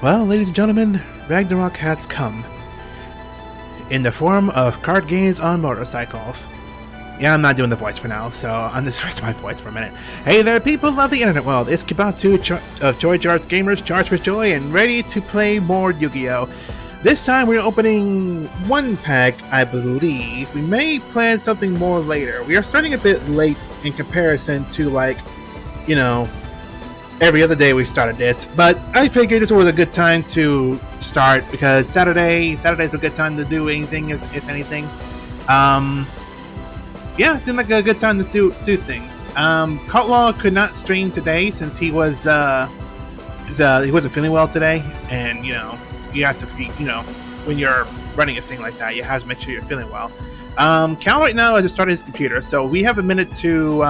Well, ladies and gentlemen, Ragnarok has come. In the form of card games on motorcycles. Yeah, I'm not doing the voice for now, so I'm just resting my voice for a minute. Hey there, people of the internet world. It's Kibatu of Joy Jar's Gamers, charged with joy and ready to play more Yu-Gi-Oh! This time we're opening one pack, I believe. We may plan something more later. We are starting a bit late in comparison to, like, you know, every other day we started this, but I figured this was a good time to start because Saturday's a good time to do anything, if anything. Yeah, it seemed like a good time to do things. Cutlaw could not stream today since he was he wasn't feeling well today, and you know you have to when you're running a thing like that, you have to make sure you're feeling well. Cal right now has just started his computer, so we have a minute to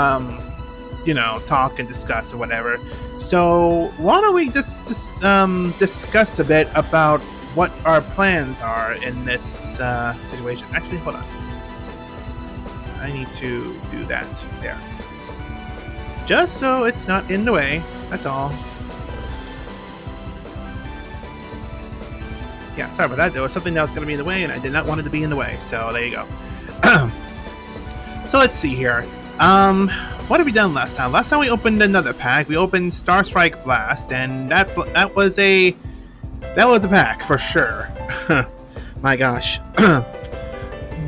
talk and discuss or whatever. So why don't we just discuss a bit about what our plans are in this situation. Actually, hold on. I need to do that there. Just so it's not in the way, that's all. Yeah, sorry about that. There was something that was going to be in the way, and I did not want it to be in the way. So there you go. So let's see here. What have we done last time? Last time we opened another pack. We opened Star Strike Blast, and that was a pack for sure. My gosh.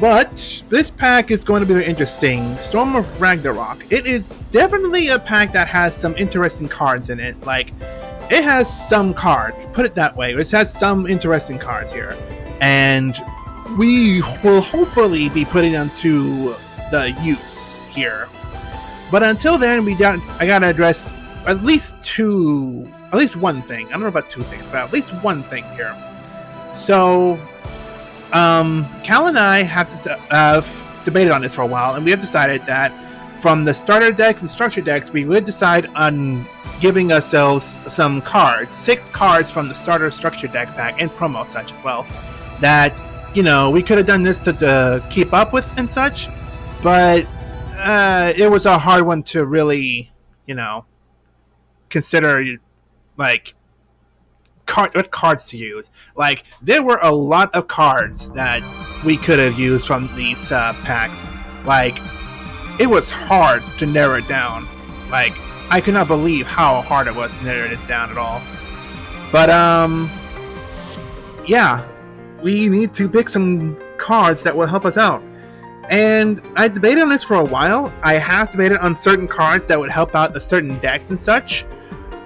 But this pack is going to be very interesting. Storm of Ragnarok. It is definitely a pack that has some interesting cards in it. Like, it has some cards. Put it that way. It has some interesting cards here, and we will hopefully be putting them to the use here. But until then, I gotta address at least one thing. I don't know about two things, but at least one thing here. So, Cal and I have debated on this for a while, and we have decided that from the starter deck and structure decks, we would decide on giving ourselves some cards, 6 cards from the starter structure deck pack and promo such as well. That we could have done this to keep up with and such, but it was a hard one to really, consider, like, what cards to use. Like, there were a lot of cards that we could have used from these packs. Like, it was hard to narrow it down. Like, I could not believe how hard it was to narrow this down at all. But, yeah, we need to pick some cards that will help us out. And I debated on this for a while. I have debated on certain cards that would help out the certain decks and such.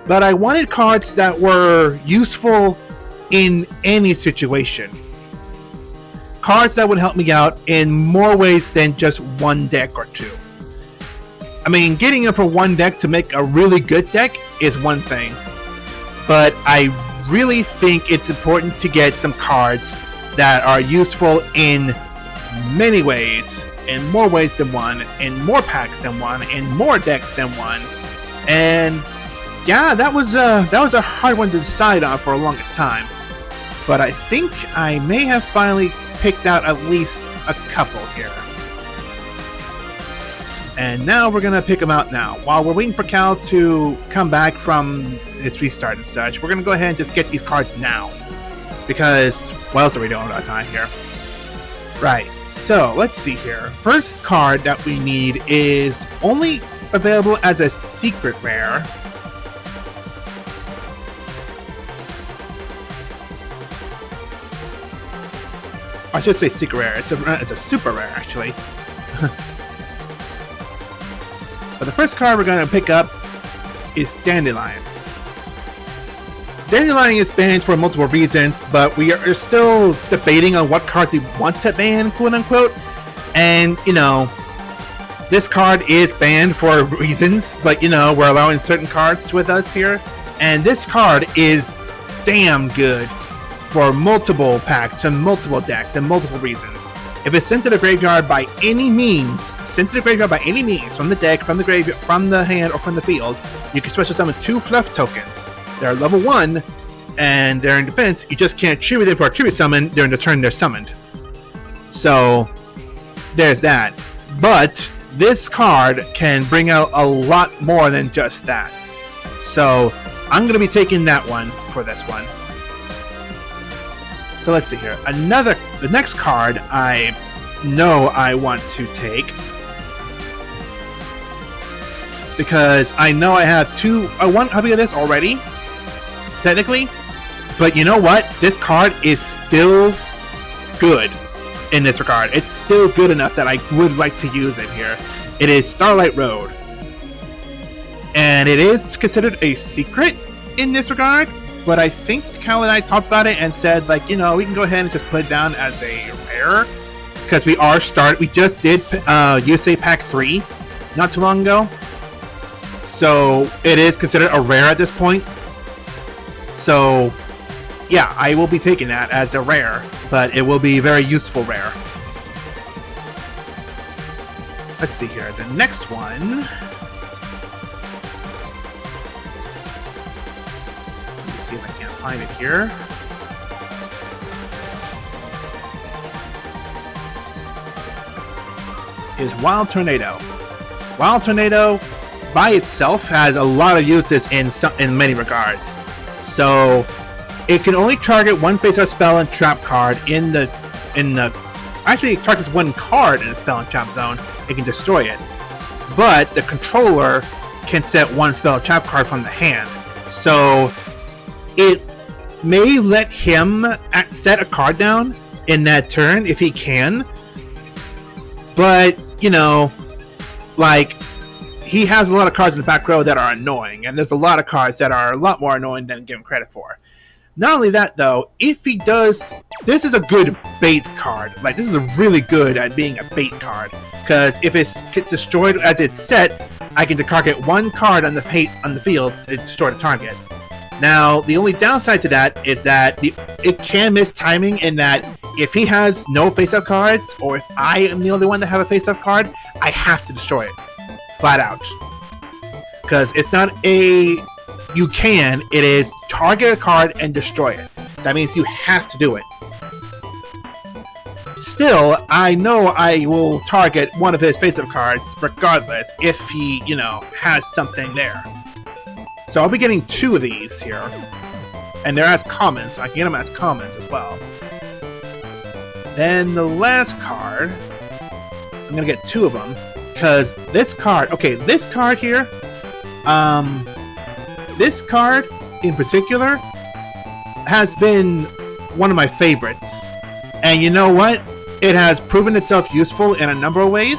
But I wanted cards that were useful in any situation. Cards that would help me out in more ways than just one deck or two. I mean, getting them for one deck to make a really good deck is one thing. But I really think it's important to get some cards that are useful in many ways, in more ways than one, in more packs than one, in more decks than one. And yeah, that was a hard one to decide on for the longest time. But I think I may have finally picked out at least a couple here. And now we're gonna pick them out now. While we're waiting for Cal to come back from his restart and such, we're gonna go ahead and just get these cards now. Because what else are we doing with our time here? Right, so let's see here. First card that we need is only available as a secret rare. I should say secret rare. It's a super rare, actually. But the first card we're going to pick up is Dandelion. Dandelion is banned for multiple reasons, but we are still debating on what cards we want to ban, quote unquote. And, this card is banned for reasons, but, we're allowing certain cards with us here. And this card is damn good for multiple packs, to multiple decks, and multiple reasons. If it's sent to the graveyard by any means, from the deck, from the graveyard, from the hand, or from the field, you can special summon 2 fluff tokens. They're level 1, and they're in defense. You just can't tribute them for a tribute summon during the turn they're summoned. So, there's that. But this card can bring out a lot more than just that. So, I'm going to be taking that one for this one. So let's see here. The next card I know I want to take, because I know I have one copy of this already, technically. But you know what? This card is still good in this regard. It's still good enough that I would like to use it here. It is Starlight Road. And it is considered a secret in this regard, but I think Cal and I talked about it and said, like, you know, we can go ahead and just put it down as a rare, because we just did USA Pack 3 not too long ago. So it is considered a rare at this point. So yeah, I will be taking that as a rare, but it will be a very useful rare. Let's see here. The next one. Let me see if I can't find it here. Is Wild Tornado. Wild Tornado by itself has a lot of uses in many regards. So it can only target one face-up spell and trap card actually it targets one card in the spell and trap zone. It can destroy it, but the controller can set one spell and trap card from the hand. So it may let him set a card down in that turn if he can, but you know, like, he has a lot of cards in the back row that are annoying, and there's a lot of cards that are a lot more annoying than give him credit for. Not only that, though, if he does, this is a good bait card. Like, this is a really good at being a bait card, because if it's destroyed as it's set, I can target one card on the field to destroy the target. Now, the only downside to that is that it can miss timing in that if he has no face-up cards, or if I am the only one that have a face-up card, I have to destroy it. Flat out. Because it's not it is target a card and destroy it. That means you have to do it. Still, I know I will target one of his face-up cards regardless if he, you know, has something there. So I'll be getting 2 of these here. And they're as commons, so I can get them as commons as well. Then the last card, I'm going to get 2 of them. Because this card, this card here, this card in particular has been one of my favorites. And you know what? It has proven itself useful in a number of ways.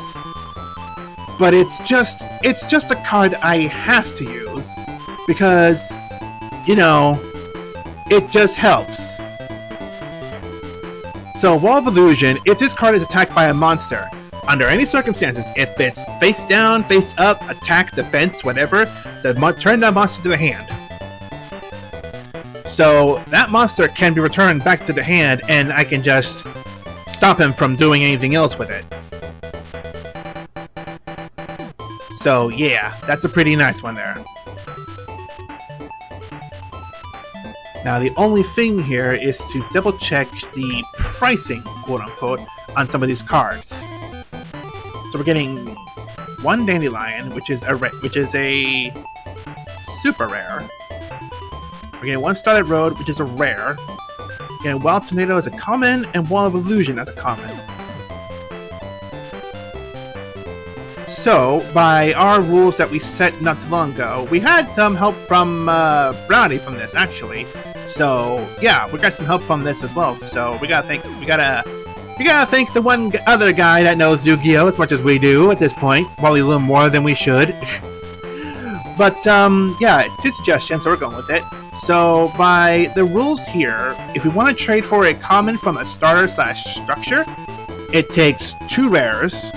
But it's just a card I have to use because, you know, it just helps. So, Wall of Illusion, if this card is attacked by a monster, under any circumstances, if it's face down, face up, attack, defense, whatever, turn that monster to the hand. So that monster can be returned back to the hand, and I can just stop him from doing anything else with it. So yeah, that's a pretty nice one there. Now the only thing here is to double check the pricing, quote unquote, on some of these cards. So we're getting 1 Dandelion, which is a super rare. We're getting 1 Starlight Road, which is a rare. We're getting Wild Tornado as a common, and Wall of Illusion as a common. So, by our rules that we set not too long ago, we had some help from Brownie from this, actually. So, yeah, we got some help from this as well. So, we gotta thank the one other guy that knows Yu-Gi-Oh! As much as we do at this point. Probably a little more than we should. But, yeah, it's his suggestion, so we're going with it. So, by the rules here, if we want to trade for a common from a starter/structure, it takes 2 rares.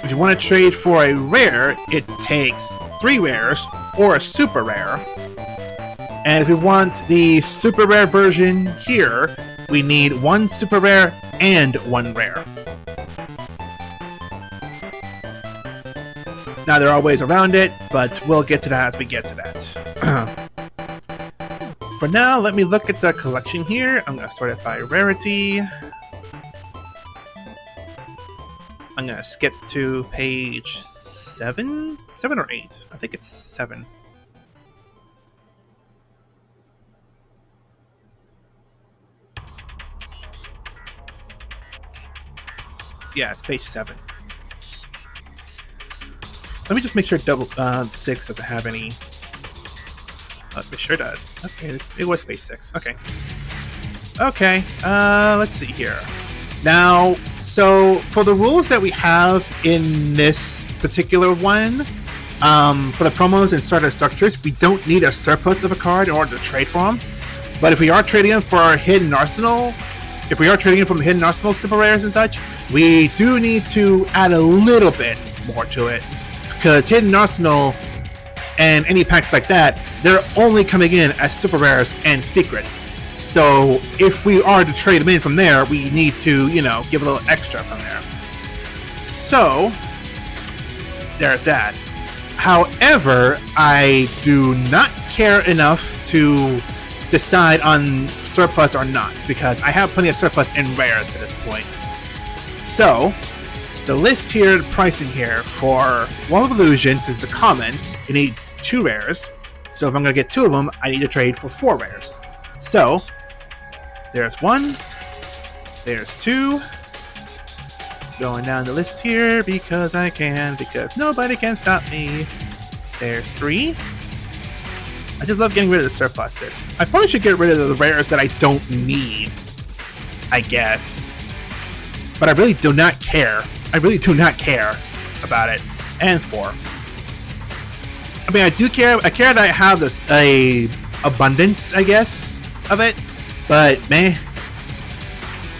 If you want to trade for a rare, it takes 3 rares, or a super rare. And if we want the super rare version here, we need 1 super rare and 1 rare. Now, there are ways around it, but we'll get to that as we get to that. For now, let me look at the collection here. I'm going to sort it by rarity. I'm going to skip to page 7? 7 or 8? I think it's 7. Yeah, it's page 7. Let me just make sure double 6 doesn't have any. Oh, it sure does. Okay, it was page 6. Okay. Okay, let's see here. Now, so for the rules that we have in this particular one, for the promos and starter structures, we don't need a surplus of a card in order to trade for them. But if we are trading them for our hidden arsenal, if we are trading them from hidden arsenal super rares and such, we do need to add a little bit more to it. Because hidden arsenal and any packs like that, they're only coming in as super rares and secrets. So if we are to trade them in from there, we need to, you know, give a little extra from there. So there's that. However, I do not care enough to decide on surplus or not, because I have plenty of surplus in rares at this point. So the list here, the pricing here for Wall of Illusion is the common. It needs 2 rares. So if I'm going to get 2 of them, I need to trade for 4 rares. So there's 1. There's 2. Going down the list here because I can, because nobody can stop me. There's 3. I just love getting rid of the surpluses. I probably should get rid of the rares that I don't need, I guess. But I really do not care. I really do not care about it. And 4. I mean, I do care. I care that I have this abundance, I guess, of it. But meh.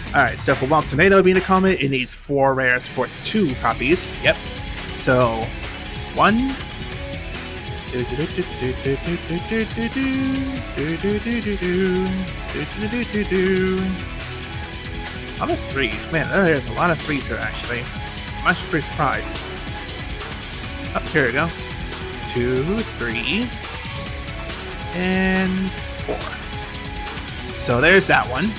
Alright, so for Wild Tornado being a comet, it needs 4 rares for 2 copies. Yep. So 1. A lot of 3s. Man, there's a lot of 3s here, actually. I'm actually pretty surprised. Oh, here we go. 2, 3, and 4. So there's that one.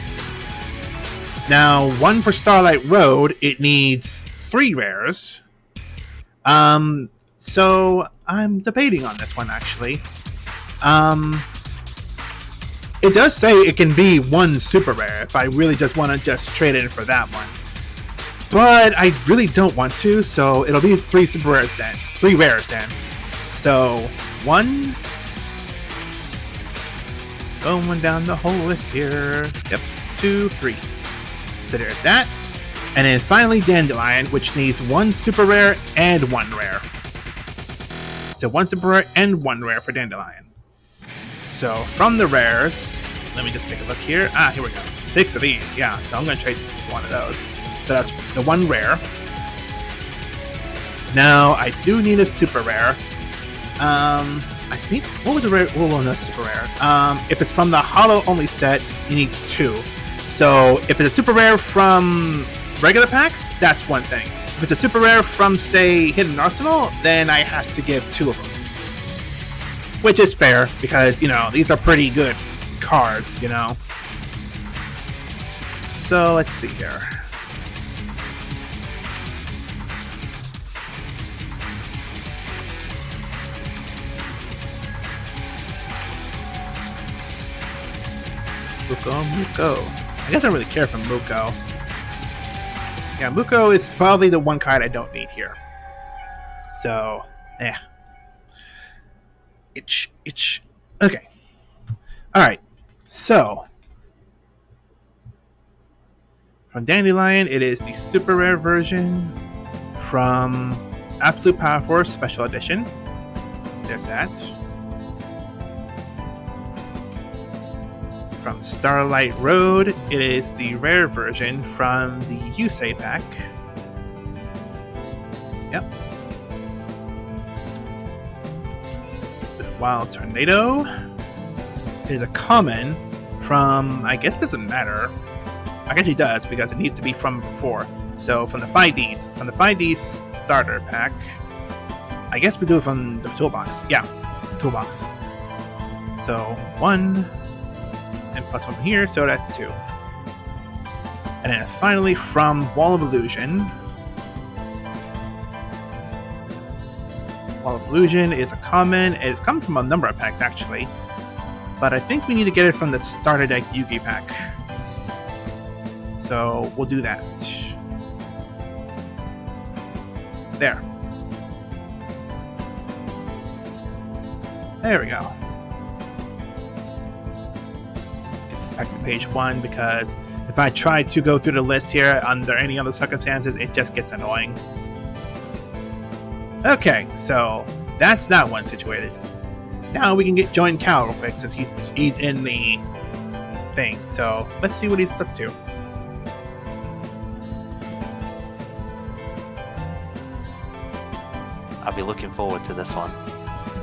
Now, 1 for Starlight Road, it needs 3 rares. So I'm debating on this one, actually. It does say it can be 1 super rare if I really just want to just trade it in for that one. But I really don't want to, so it'll be 3 super rares then. 3 rares then. So 1. Going down the whole list here. Yep. 2, 3. So there's that. And then finally Dandelion, which needs 1 super rare and 1 rare. So 1 super rare and 1 rare for Dandelion. So from the rares, let me just take a look here. Ah, here we go. 6 of these. Yeah, so I'm going to trade 1 of those. So that's the 1 rare. Now, I do need a super rare. I think, what was the rare? Oh, no, super rare. If it's from the Hollow Only set, it needs 2. So if it's a super rare from regular packs, that's one thing. If it's a super rare from, say, Hidden Arsenal, then I have to give 2 of them. Which is fair, because, you know, these are pretty good cards, you know. So, let's see here. Muko. I guess I don't really care for Muko. Yeah, Muko is probably the one card I don't need here. So, itch. Okay. Alright. So, from Dandelion, it is the super rare version from Absolute Power Force Special Edition. There's that. From Starlight Road, it is the rare version from the Yusei pack. Yep. Wild Tornado is a common from, I guess it doesn't matter. I guess it does because it needs to be from before. So from the 5Ds, starter pack, I guess we do it from the toolbox. Yeah, toolbox. So 1 and plus 1 here, so that's 2. And then finally from Wall of Illusion. Wall of Illusion is a common. It's come from a number of packs actually, but I think we need to get it from the starter deck Yugi pack. So we'll do that. There. There we go. Let's get this back to page 1 because if I try to go through the list here under any other circumstances, it just gets annoying. Okay, so that's that one situated. Now we can join Cal real quick since he's in the thing. So let's see what he's up to. I'll be looking forward to this one.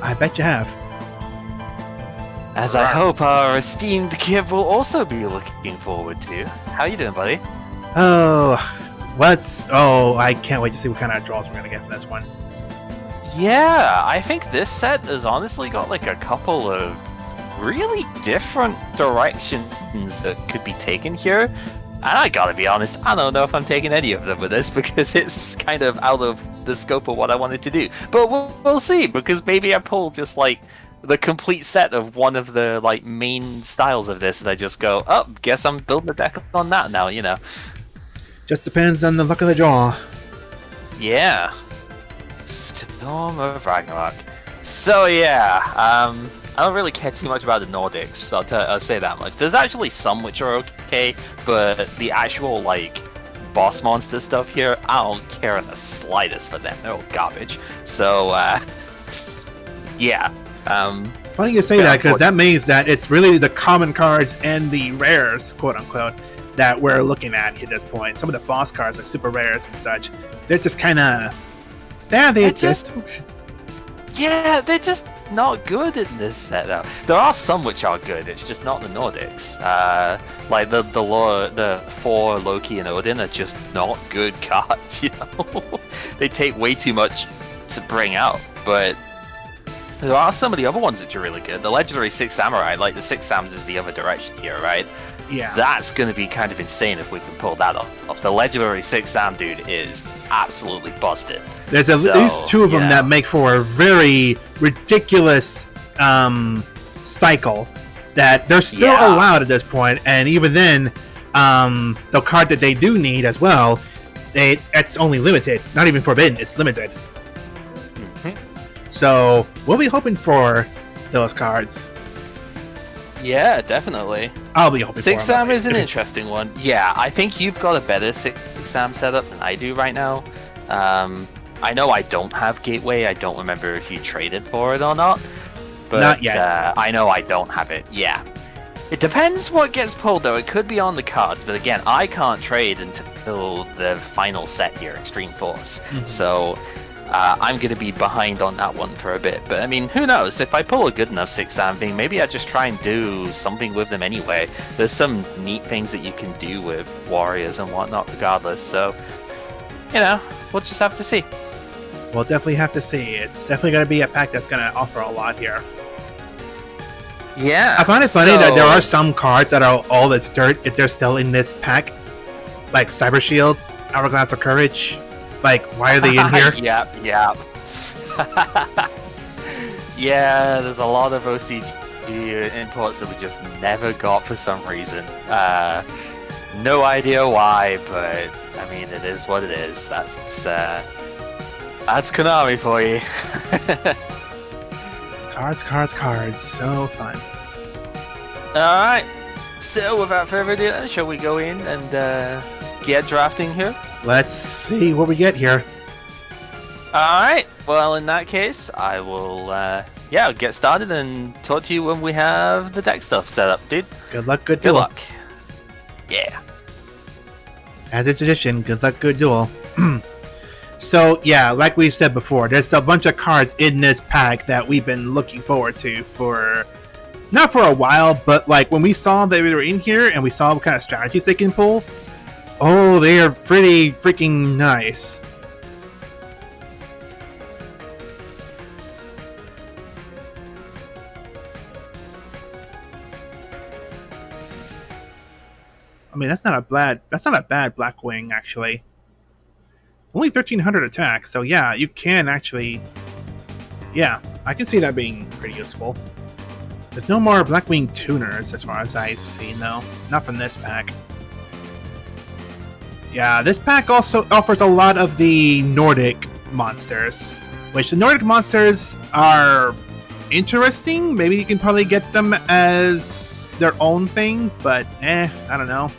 I bet you have. As I hope our esteemed Kib will also be looking forward to. How you doing, buddy? Oh, I can't wait to see what kind of draws we're gonna get for this one. Yeah, I think this set has honestly got like a couple of really different directions that could be taken here. And I gotta be honest, I don't know if I'm taking any of them with this because it's kind of out of the scope of what I wanted to do. But we'll see, because maybe I pull just like the complete set of one of the like main styles of this and I just go, oh, guess I'm building a deck on that now, you know. Just depends on the luck of the draw. Yeah. Storm of Ragnarok. So yeah, I don't really care too much about the Nordics, I'll say that much. There's actually some which are okay, but the actual like boss monster stuff here, I don't care in the slightest for them. They're all garbage. So yeah. Funny you say that, because that means that it's really the common cards and the rares, quote unquote, that we're looking at this point. Some of the boss cards, like super rares and such, they're just kind of... Yeah, they exist. Yeah, they're just not good in this setup. There are some which are good, it's just not the Nordics. Like the 4 Loki and Odin are just not good cards, you know? They take way too much to bring out, but there are some of the other ones that are really good. The legendary 6 Samurai, like the 6 Sams is the other direction here, right? Yeah. That's going to be kind of insane if we can pull that off. The legendary 6 Sam dude is absolutely busted. There's at least 2 of them that make for a very ridiculous cycle that they're still allowed at this point, and even then, the card that they do need as well, it's only limited. Not even forbidden, it's limited. So we'll be hoping for those cards. Yeah, definitely. I'll be hoping for 6 Sam is an interesting one. Yeah, I think you've got a better 6 Sam setup than I do right now. I know I don't have Gateway. I don't remember if you traded for it or not. But not yet. I know I don't have it. Yeah. It depends what gets pulled, though. It could be on the cards. But again, I can't trade until the final set here, Extreme Force. So I'm going to be behind on that one for a bit. But I mean, who knows? If I pull a good enough 6 Sam thing, maybe I just try and do something with them anyway. There's some neat things that you can do with warriors and whatnot regardless. So, you know, we'll just have to see. We'll definitely have to see. It's definitely going to be a pack that's going to offer a lot here. Yeah. I find it funny that there are some cards that are all this dirt if they're still in this pack. Like Cyber Shield, Hourglass of Courage. Like, why are they in here? Yep. Yeah, there's a lot of OCG imports that we just never got for some reason. No idea why, but I mean, it is what it is. That's Konami for you. Cards. So fun. Alright, so without further ado, shall we go in and get drafting here? Let's see what we get here. Alright, well in that case, I will get started and talk to you when we have the deck stuff set up, dude. Good luck, good duel. Good luck. Yeah. As is tradition, good luck, good duel. So, yeah, like we said before, there's a bunch of cards in this pack that we've been looking forward to for... Not for a while, but like when we saw that they were in here and we saw what kind of strategies they can pull, oh, they are pretty freaking nice. I mean, that's not a bad Blackwing, actually. Only 1300 attack, so yeah, you can actually... Yeah, I can see that being pretty useful. There's no more Blackwing tuners as far as I've seen, though. Not from this pack. Yeah, this pack also offers a lot of the Nordic monsters. Which the Nordic monsters are interesting. Maybe you can probably get them as their own thing, but I don't know.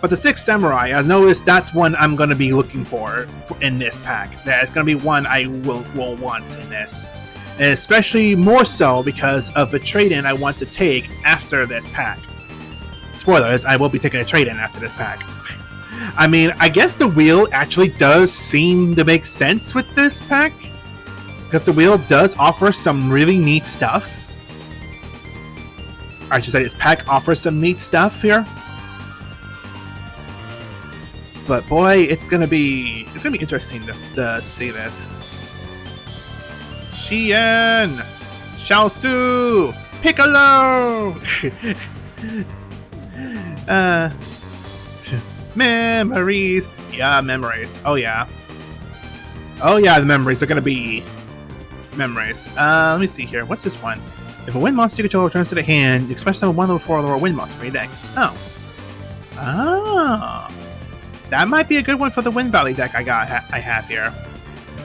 But the Six Samurai, I've noticed that's one I'm going to be looking for in this pack. That's going to be one I will want in this. And especially more so because of the trade-in I want to take after this pack. Spoilers, I will be taking a trade-in after this pack. I mean, I guess the wheel actually does seem to make sense with this pack. Because the wheel does offer some really neat stuff. Or I should say this pack offers some neat stuff here. But boy, it's gonna be interesting to see this. Xian, Xiaosu, Piccolo. Memories. Yeah, memories. Oh yeah. Oh yeah, the memories are gonna be memories. Let me see here. What's this one? If a wind monster you control returns to the hand, you express them 1 level 4 or wind monster from your deck. Oh. Ah. That might be a good one for the Wind Valley deck I have here.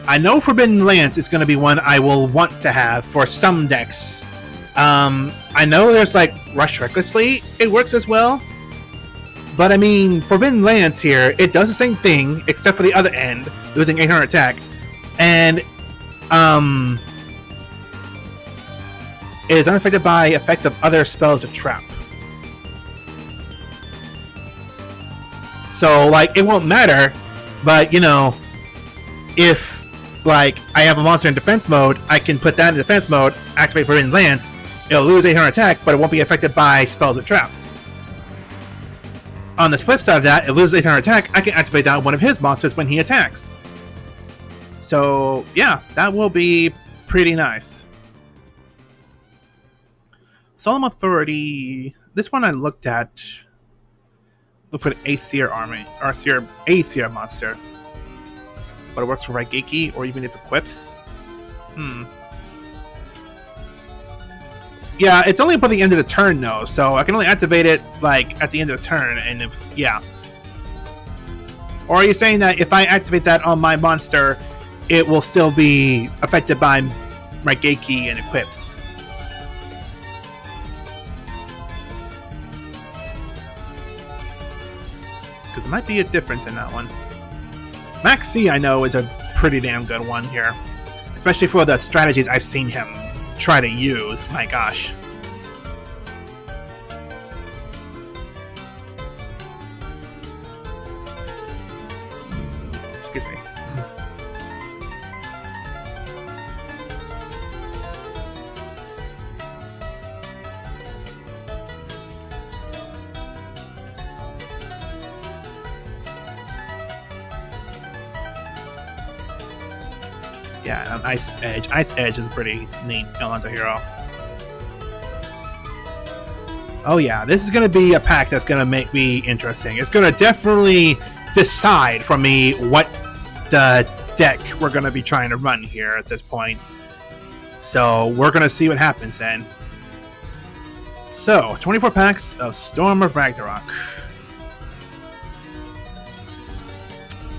I know Forbidden Lance is going to be one I will want to have for some decks. I know there's like Rush Recklessly, it works as well. But I mean, Forbidden Lance here, it does the same thing, except for the other end, losing 800 attack. And it is unaffected by effects of other spells to trap. So, like, it won't matter, but, you know, if, like, I have a monster in defense mode, I can put that in defense mode, activate Forbidden Lance, it'll lose 800 attack, but it won't be affected by spells or traps. On the flip side of that, it loses 800 attack, I can activate that on one of his monsters when he attacks. So, yeah, that will be pretty nice. Solemn Authority, this one I looked at. Look for the Aesir army, or Aesir monster. But it works for Raigeki, or even if it equips. Yeah, it's only up at the end of the turn though, so I can only activate it like at the end of the turn, and if yeah. Or are you saying that if I activate that on my monster, it will still be affected by Raigeki and equips? Because there might be a difference in that one. Max C, I know, is a pretty damn good one here. Especially for the strategies I've seen him try to use. My gosh. Excuse me. Yeah, an Ice Edge. Ice Edge is a pretty neat elemental hero. Oh yeah, this is going to be a pack that's going to make me interesting. It's going to definitely decide for me what deck we're going to be trying to run here at this point. So we're going to see what happens then. So, 24 packs of Storm of Ragnarok.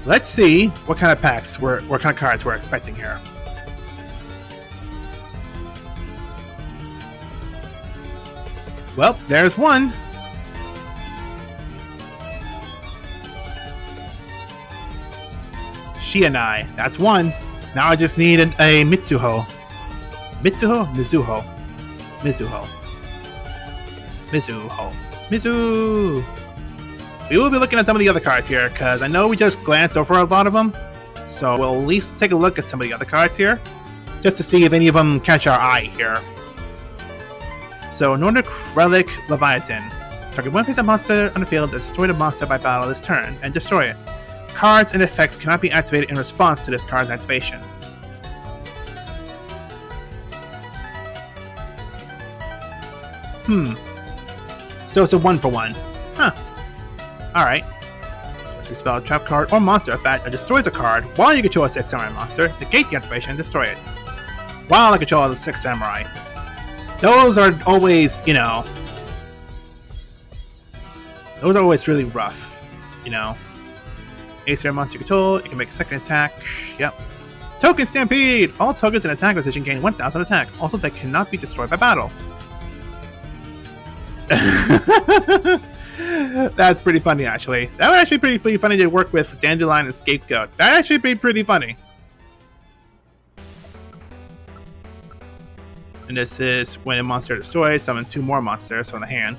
Let's see what kind of packs what kind of cards we're expecting here. Well, there's one. Shianai, that's one. Now I just need a Mitsuho. Mitsuho? Mizuho. Mizuho. Mizuho. Mizu! We will be looking at some of the other cards here, because I know we just glanced over a lot of them. So we'll at least take a look at some of the other cards here, just to see if any of them catch our eye here. So, Nordic Relic Leviathan. Target one piece of monster on the field, destroy the monster by battle this turn, and destroy it. Cards and effects cannot be activated in response to this card's activation. So it's a 1-for-1. Huh. Alright. Let's expel a trap card or monster effect that destroys a card while you control a 6 Samurai monster, negate the activation and destroy it. While I control the 6 Samurai. Those are always, you know... Those are always really rough, you know. Acer monster you control, you can make a second attack. Yep. Token Stampede! All tokens in attack position gain 1000 attack. Also, they cannot be destroyed by battle. That's pretty funny, actually. That would actually be pretty funny to work with Dandelion and Scapegoat. That'd actually be pretty funny. And this is when a monster is destroyed, summon 2 more monsters from the hand.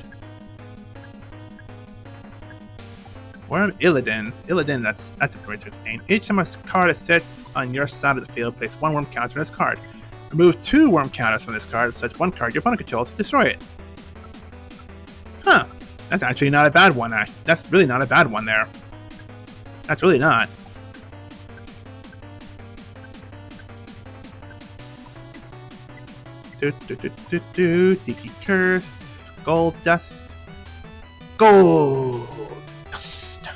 Worm Illidan. Illidan, that's a great name. Each time a card is set on your side of the field, place 1 worm counter from this card. Remove 2 worm counters from this card, such 1 card your opponent controls to destroy it. Huh. That's actually not a bad one. That's really not a bad one there. That's really not. Tiki Curse. Gold Dust. Gold Dust.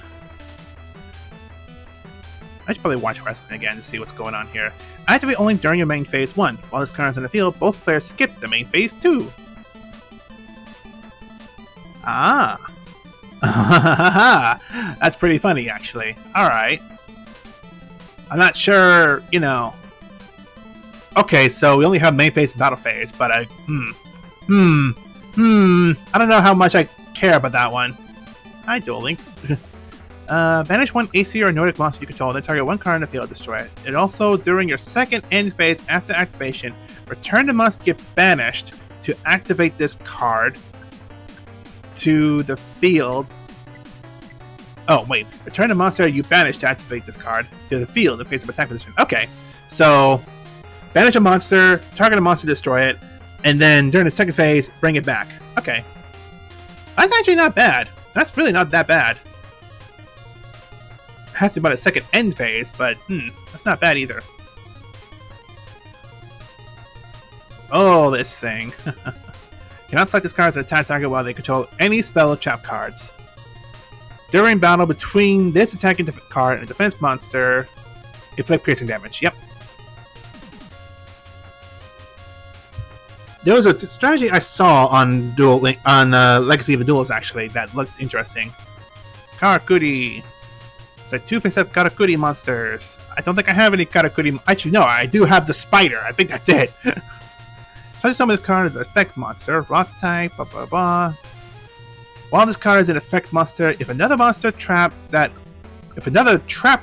I should probably watch wrestling again to see what's going on here. Activate only during your main phase 1. While this card is on the field, both players skip the main phase 2. Ah. That's pretty funny, actually. Alright. I'm not sure, you know. Okay, so we only have main phase and battle phase, but I don't know how much I care about that one. Hi, Duel Links. Banish 1 AC or Nordic monster you control, then target 1 card in the field, destroy it. And also, during your second end phase after activation, return the monster you get banished to activate this card to the field. Oh, wait. Return the monster you banished to activate this card to the field in face of attack position. Okay, so banish a monster, target a monster, destroy it, and then during the second phase, bring it back. Okay. That's actually not bad. That's really not that bad. It has to be about a second end phase, but that's not bad either. Oh, this thing. Cannot select this card as an attack target while they control any spell or trap cards. During battle between this attacking card and a defense monster, inflict piercing damage. Yep. There was a strategy I saw on Legacy of the Duels, actually, that looked interesting. Karakuri. It's like 2 face-up Karakuri monsters. I don't think I have any Karakuri. Actually, no, I do have the spider. I think that's it. Special summon this card as an effect monster. Rock type, blah blah blah. While this card is an effect monster, if another trap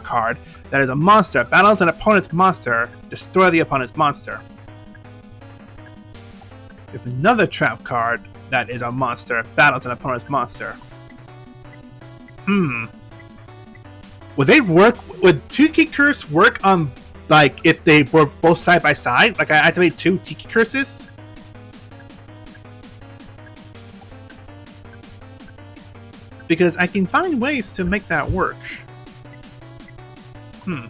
card that is a monster battles an opponent's monster, destroy the opponent's monster. If another trap card that is a monster battles an opponent's monster. Would Tiki Curse work on, like, if they were both side by side? Like, I activate 2 Tiki Curses? Because I can find ways to make that work. Because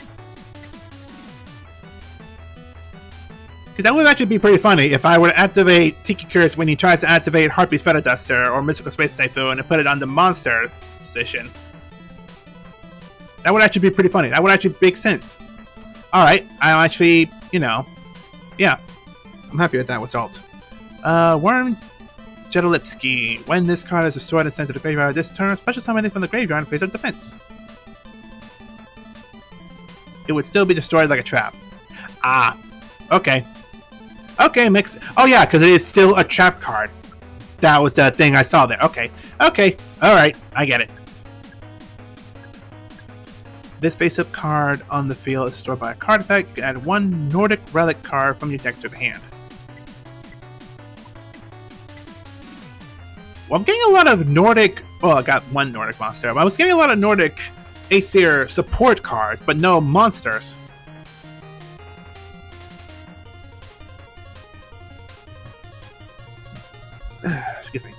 that would actually be pretty funny if I were to activate Tiki Curse when he tries to activate Harpy's Feather Duster or Mystical Space Typhoon and put it on the monster position. That would actually be pretty funny. That would actually make sense. Alright, I'm actually, yeah. I'm happy with that result. Worm Jedalipski. When this card is destroyed and sent to the graveyard this turn, special summon it from the graveyard and face of defense. It would still be destroyed like a trap. Ah, okay. Okay, mix. Oh yeah, because it is still a trap card. That was the thing I saw there. Okay, alright, I get it. This face-up card on the field is destroyed by a card effect. You can add 1 Nordic Relic card from your deck to the hand. Well, I'm getting a lot of Nordic... Well, I got 1 Nordic monster. I was getting a lot of Nordic Aesir support cards, but no monsters. Excuse me.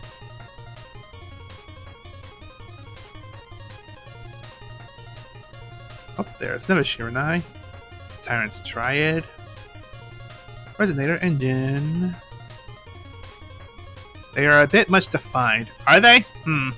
Oh, there's another Shiranai. Tyrant's Triad. Resonator Engine. They are a bit much defined. Are they? When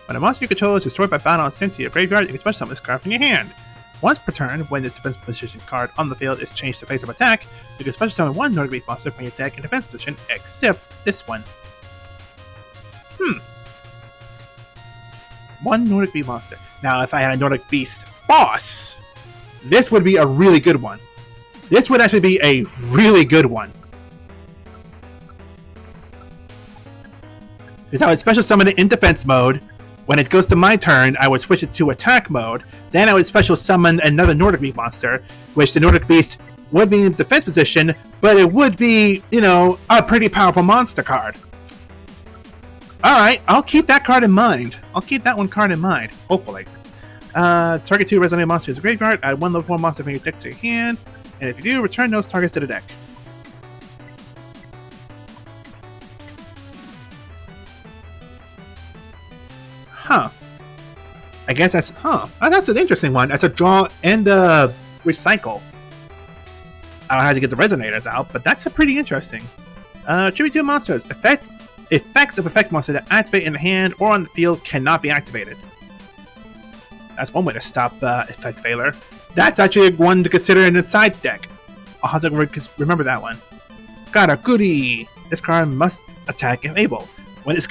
a monster you control is destroyed by battle and sent to your graveyard, you can special summon this card from your hand. Once per turn, when this defense position card on the field is changed to face-up attack, you can special summon 1 Nordic Beast monster from your deck in defense position, except this one. 1 Nordic Beast monster. Now, if I had a Nordic Beast boss, this would be a really good one. This would actually be a really good one. Because I would special summon it in defense mode. When it goes to my turn, I would switch it to attack mode. Then I would special summon another Nordic Beast monster, which the Nordic Beast would be in defense position, but it would be, you know, a pretty powerful monster card. Alright, I'll keep that card in mind. I'll keep that one card in mind, hopefully. Target 2 resonating monsters to the graveyard. Add 1 level 4 monster from your deck to your hand. And if you do, return those targets to the deck. Huh. I guess that's... Huh. That's an interesting one. That's a draw and a recycle. I don't know how to get the resonators out, but that's a pretty interesting. Tribute 2 monsters. Effects of effect monsters that activate in the hand or on the field cannot be activated. That's one way to stop effect failure. That's actually one to consider in the side deck. I'll have to remember that one. Got a goodie! This card must attack if able. When this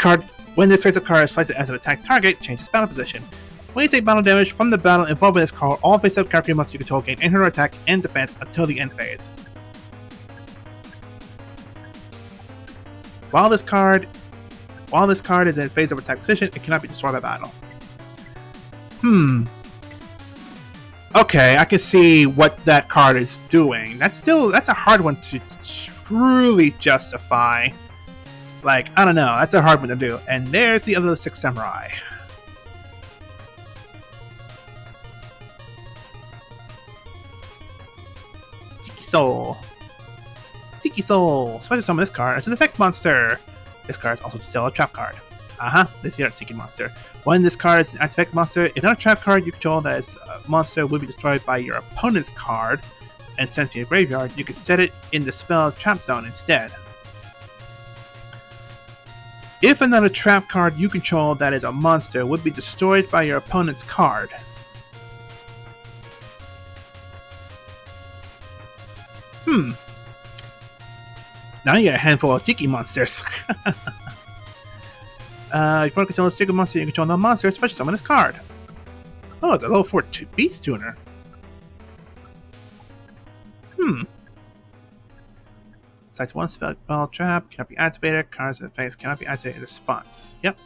face-up card is selected as an attack target, change its battle position. When you take battle damage from the battle involving this card, all face-up character monsters you control gain inner attack and defense until the end phase. While this card is in phase of attack position, it cannot be destroyed by battle. Okay, I can see what that card is doing. That's a hard one to truly justify. Like, I don't know, that's a hard one to do. And there's the other 6 samurai. Tiki Soul. Special summon this card as an effect monster. This card is also still a trap card. This is your Tiki monster. When this card is an effect monster, if not a trap card you control that is a monster will be destroyed by your opponent's card and sent to your graveyard, you can set it in the spell trap zone instead. If another trap card you control that is a monster would be destroyed by your opponent's card. Now you get a handful of Tiki monsters. If you want to control a Tiki monster, you can control no monster, especially summon this card. Oh, it's a level 4 Beast Tuner. Sites 1 spell trap cannot be activated. Cards in the face cannot be activated in response. Yep.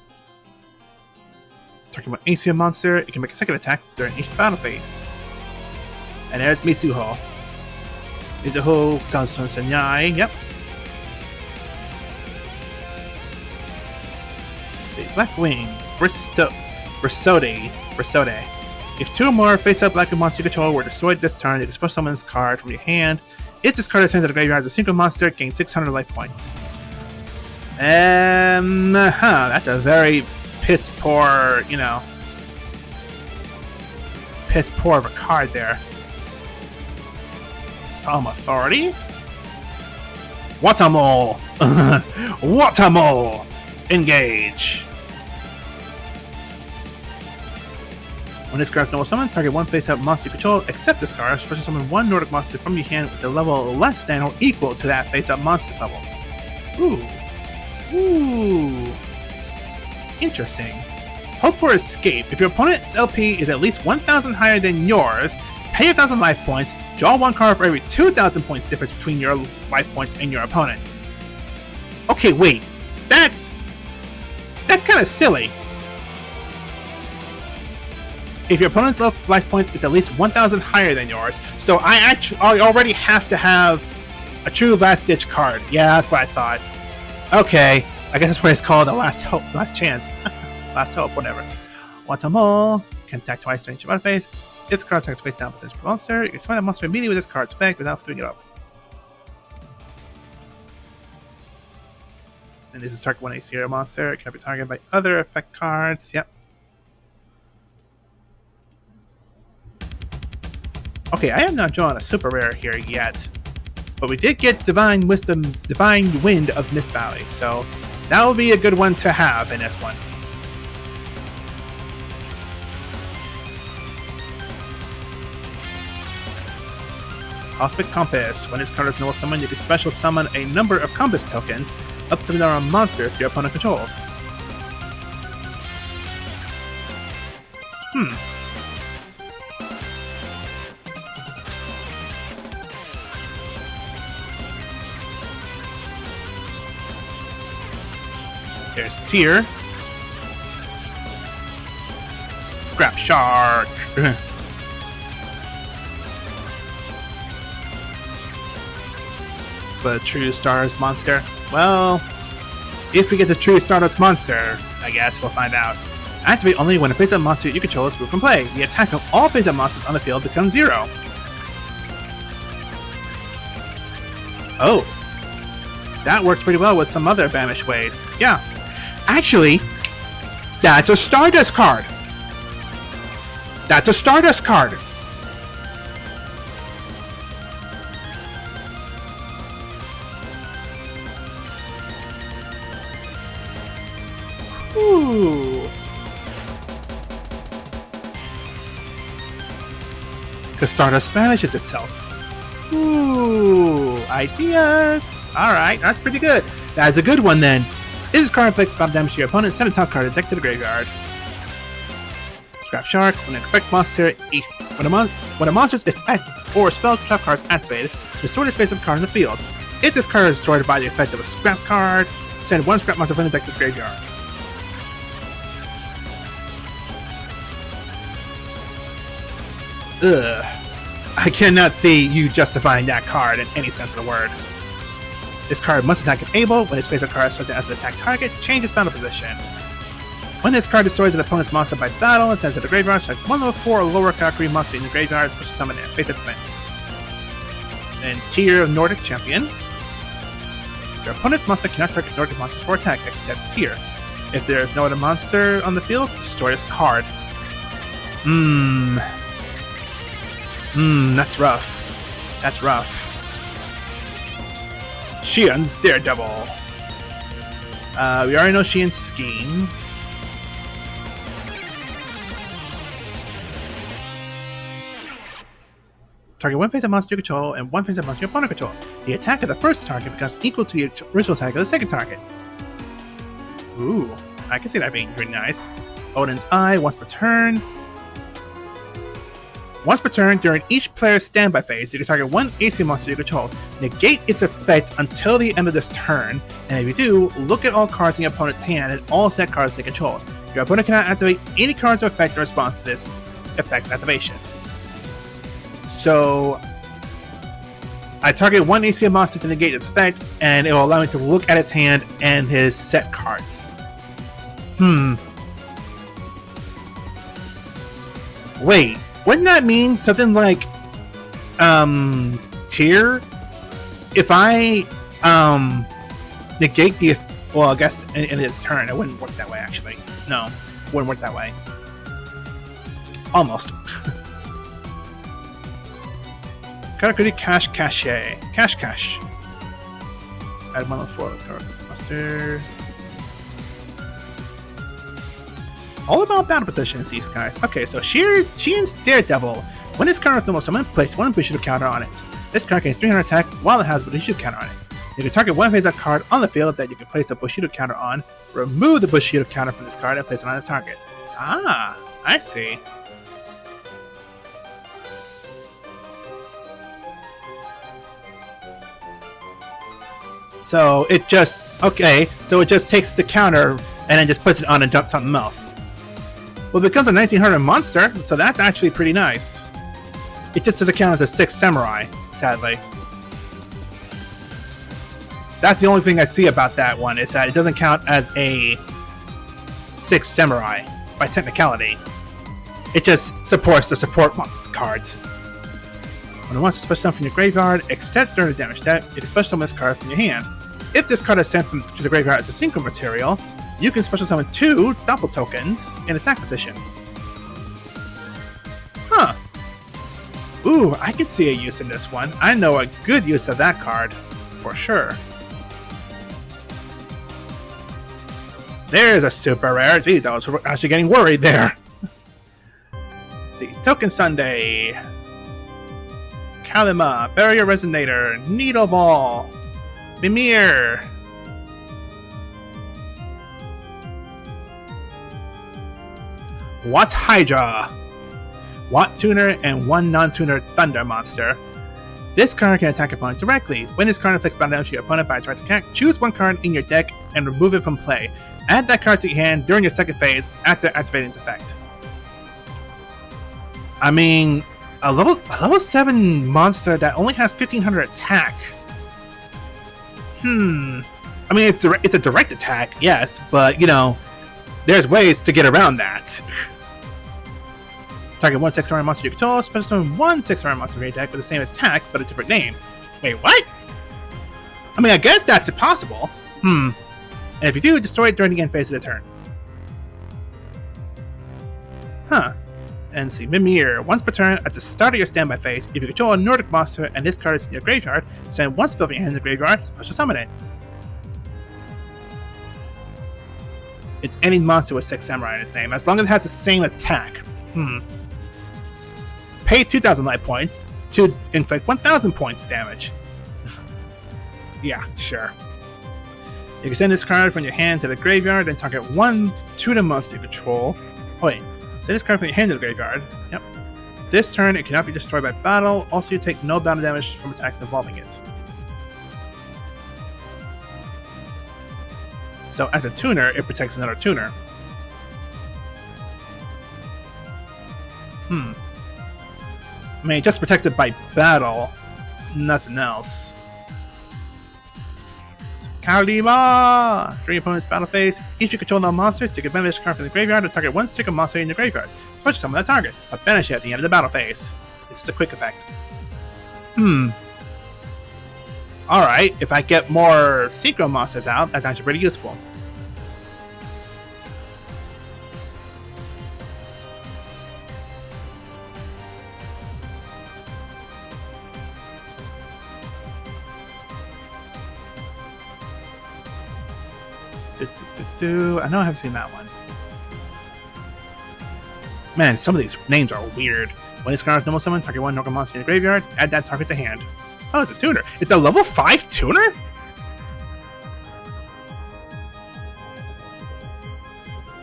Talking about Ancient monster, it can make a second attack during each battle phase. And there's Mizuho. Mizuho Sanson Senyai. Yep. Blackwing, Brissode. If 2 or more face-up Blackwing monsters you control were destroyed this turn, you can special summon this card from your hand. If this card is sent to the graveyard as a single monster, gain 600 life points. That's a very piss poor, you know, piss poor of a card there. Solemn Authority? Watamo! Watamo! Engage! When this card is normal summon, target 1 face-up monster you control, except this card, special summon 1 Nordic monster from your hand with a level less than or equal to that face-up monster's level. Ooh. Interesting. Hope for escape. If your opponent's LP is at least 1,000 higher than yours, pay 1,000 life points, draw 1 card for every 2,000 points difference between your life points and your opponent's. Okay, wait. That's kind of silly. If your opponent's life points is at least 1,000 higher than yours, so I already have to have a true last-ditch card. Yeah, that's what I thought. Okay, I guess that's what it's called, the last hope, last chance. Last hope, whatever. Watamo can attack twice during each battle phase. If this card attacks face down potential monster, you can find that monster immediately with this card's effect without throwing it up. And this is target 1 AC monster. It cannot be targeted by other effect cards. Yep. Okay, I have not drawn a super rare here yet, but we did get Divine Wind of Mist Valley, so that will be a good one to have in this one. Cosmic Compass. When this card is normal summon, you can special summon a number of Compass tokens up to the number of monsters your opponent controls. There's Tier. Scrap Shark. But True Stardust Monster? Well, if we get the True Stardust Monster, I guess we'll find out. Activate only when a face-up monster you control is removed from play. The attack of all face-up monsters on the field becomes 0. Oh. That works pretty well with some other banished ways. Yeah. Actually, that's a Stardust card! That's a Stardust card! Ooh. Because Stardust banishes itself. Ooh, ideas. Alright, that's pretty good. That's a good one then. This card inflicts spell damage to your opponent. Send a top card deck to the graveyard. Scrap Shark. When an effect monster, when a monster's effect or spell trap card is activated, destroy this face-up card in the field. If this card is destroyed by the effect of a scrap card, send one scrap monster from the deck to the graveyard. Ugh. I cannot see you justifying that card in any sense of the word. This card must attack if able. When its face-up card starts as an attack target, change its battle position. When this card destroys an opponent's monster by battle and sends it to the graveyard, select one level 4 or lower category monster in the graveyard, special summon it, face defense. Then Tier of Nordic Champion. Your opponent's monster cannot target Nordic monsters for attack except Tier. If there is no other monster on the field, destroy this card. That's rough. That's rough. Xian's Daredevil. We already know Xian's scheme. Target one face-up monster you control and one face-up monster your opponent controls. The attack of the first target becomes equal to the original attack of the second target. Ooh, I can see that being pretty nice. Odin's Eye, once per turn. Once per turn, during each player's standby phase, you can target one AC monster you control. Negate its effect until the end of this turn, and if you do, look at all cards in your opponent's hand and all set cards they control. Your opponent cannot activate any cards of effect in response to this effect's activation. So, I target one AC monster to negate its effect, and it will allow me to look at his hand and his set cards. Wait. Wouldn't that mean something like, Tier? If I, negate the, well, I guess in its turn, it wouldn't work that way, actually. No, it wouldn't work that way. Almost. Karakuri Cash Cache. Cash. Add 104 monster. All about battle positions, these guys. Okay, so Xian's Daredevil. When this card is the most summon, place one Bushido counter on it. This card gains 300 attack while it has a Bushido counter on it. You can target one face-up card on the field that you can place a Bushido counter on, remove the Bushido counter from this card, and place it on the target. Ah, I see. So it just takes the counter and then just puts it on and dumps something else. Well, it becomes a 1900 monster, so that's actually pretty nice. It just doesn't count as a 6 samurai, sadly. That's the only thing I see about that one, is that it doesn't count as a 6 samurai, by technicality. It just supports the support cards. When a monster is special summon from your graveyard, except during the damage step, you can special summon this card from your hand. If this card is sent to the graveyard as a synchro material, you can special summon 2 double tokens in attack position. Huh. Ooh, I can see a use in this one. I know a good use of that card, for sure. There's a super rare. Jeez, I was actually getting worried there. Let's see. Token Sunday. Kalima, Barrier Resonator, Needle Ball, Mimir. Watt Hydra, Watt Tuner, and one non-tuner Thunder monster. This card can attack your opponent directly. When this card inflicts battle damage to your opponent by a target attack, choose one card in your deck and remove it from play. Add that card to your hand during your second phase after activating its effect. I mean, a level 7 monster that only has 1500 attack. I mean, it's a direct attack, yes, but you know, there's ways to get around that. Target 1 6-star monster you control, special summon 1 6-star monster in your deck with the same attack but a different name. Wait, what? I mean, I guess that's possible. And if you do, destroy it during the end phase of the turn. And see, Mimir. Once per turn, at the start of your standby phase, if you control a Nordic monster and this card is in your graveyard, send one spell from your hand to the graveyard, special summon it. It's any monster with 6 samurai in its name, as long as it has the same attack. Pay 2,000 life points to inflict 1,000 points of damage. Yeah, sure. You can send this card from your hand to the graveyard and target 1 tuna monster you control. Oh wait, send this card from your hand to the graveyard. Yep. This turn, it cannot be destroyed by battle. Also, you take no battle damage from attacks involving it. So, as a tuner, it protects another tuner. I mean, it just protects it by battle, nothing else. Kalima! During your opponent's battle phase, each you control a monster, take advantage of this card from the graveyard to target 1 stick of monster in the graveyard. Push summon that target, but banish it at the end of the battle phase. This is a quick effect. Alright, if I get more Synchro monsters out, that's actually pretty useful. I know I haven't seen that one. Man, some of these names are weird. When this card is normal summon, target 1 Normal monster in the graveyard, add that target to hand. Oh, it's a tuner. It's a level 5 tuner?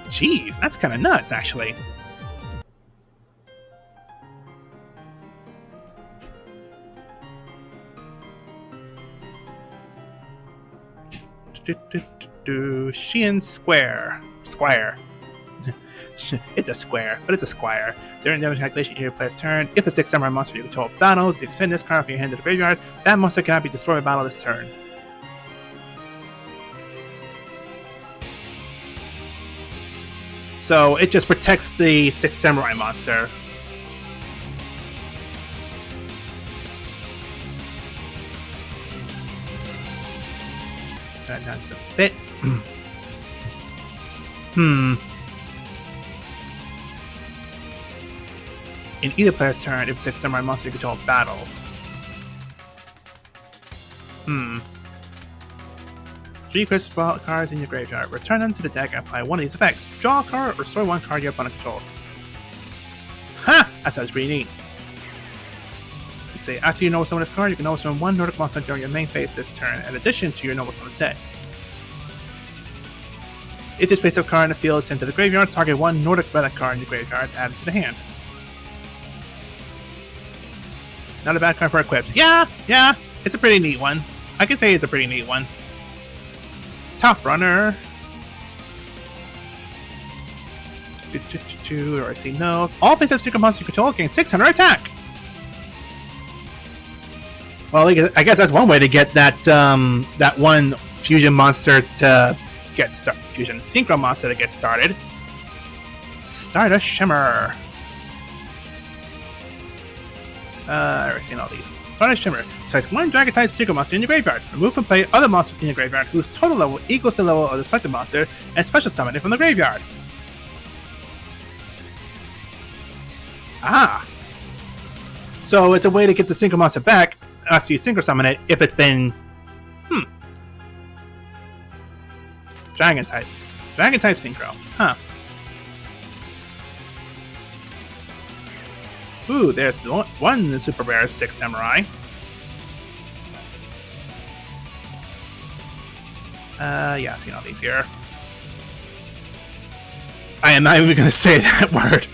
Jeez, that's kind of nuts, actually. Sheehan Square. It's a square, but it's a squire. During damage calculation in your player's turn, if a 6 samurai monster you control battles, you can send this card from your hand to the graveyard. That monster cannot be destroyed by battle this turn. So it just protects the 6 samurai monster. Turn down just a bit. In either player's turn, if 6 samurai monster you control battles. 3 crystal cards in your graveyard. Return them to the deck and apply one of these effects. Draw a card or restore 1 card your opponent controls. Ha! That sounds pretty neat. Let's see, after you normal summon this card, you can normal summon 1 Nordic monster during your main phase this turn, in addition to your normal summon set. If this face-up card in the field is sent to the graveyard, target 1 Nordic relic card in the graveyard, add it to the hand. Not a bad card for equips. Yeah, it's a pretty neat one. I can say it's a pretty neat one. Top Runner. Or I see no. All face-up secret monsters you control gain 600 attack. Well, I guess that's one way to get that that one fusion monster to get started. Fusion synchro monster to get started. Stardust Shimmer. I've already seen all these. Stardust Shimmer. Select 1 Dragon-type synchro monster in your graveyard. Remove from play other monsters in your graveyard whose total level equals the level of the selected monster, and special summon it from the graveyard. Ah. So it's a way to get the synchro monster back after you synchro summon it if it's been Dragon type synchro. Huh. Ooh, there's one super rare 6 samurai. Yeah, I've seen all these here. I am not even going to say that word.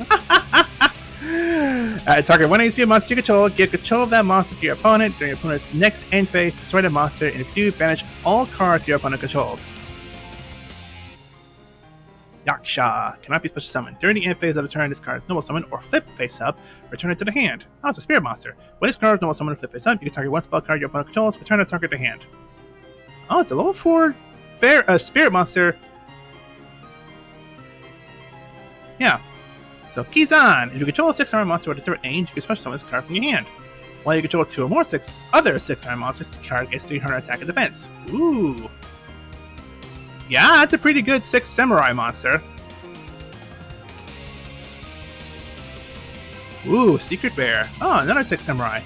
Target 1 AC monster you control. Give control of that monster to your opponent during your opponent's next end phase. Destroy the monster, and if you do, banish all cards your opponent controls. Yaksha. Cannot be special summoned. During the end phase of the turn, this card is normal summon or flip face up. Return it to the hand. Oh, it's a spirit monster. When this card is normal summon or flip face up, you can target one spell card your opponent controls. Return a target to hand. Oh, it's a level 4 spirit monster. Yeah. So Kizan. If you control a 6-armor monster with a different name, you can special summon this card from your hand. While you control 2 or more other 6-armor monsters, the card gets 300 attack and defense. Ooh. Yeah, that's a pretty good 6 samurai monster. Ooh, Secret Bear. Oh, another 6 samurai.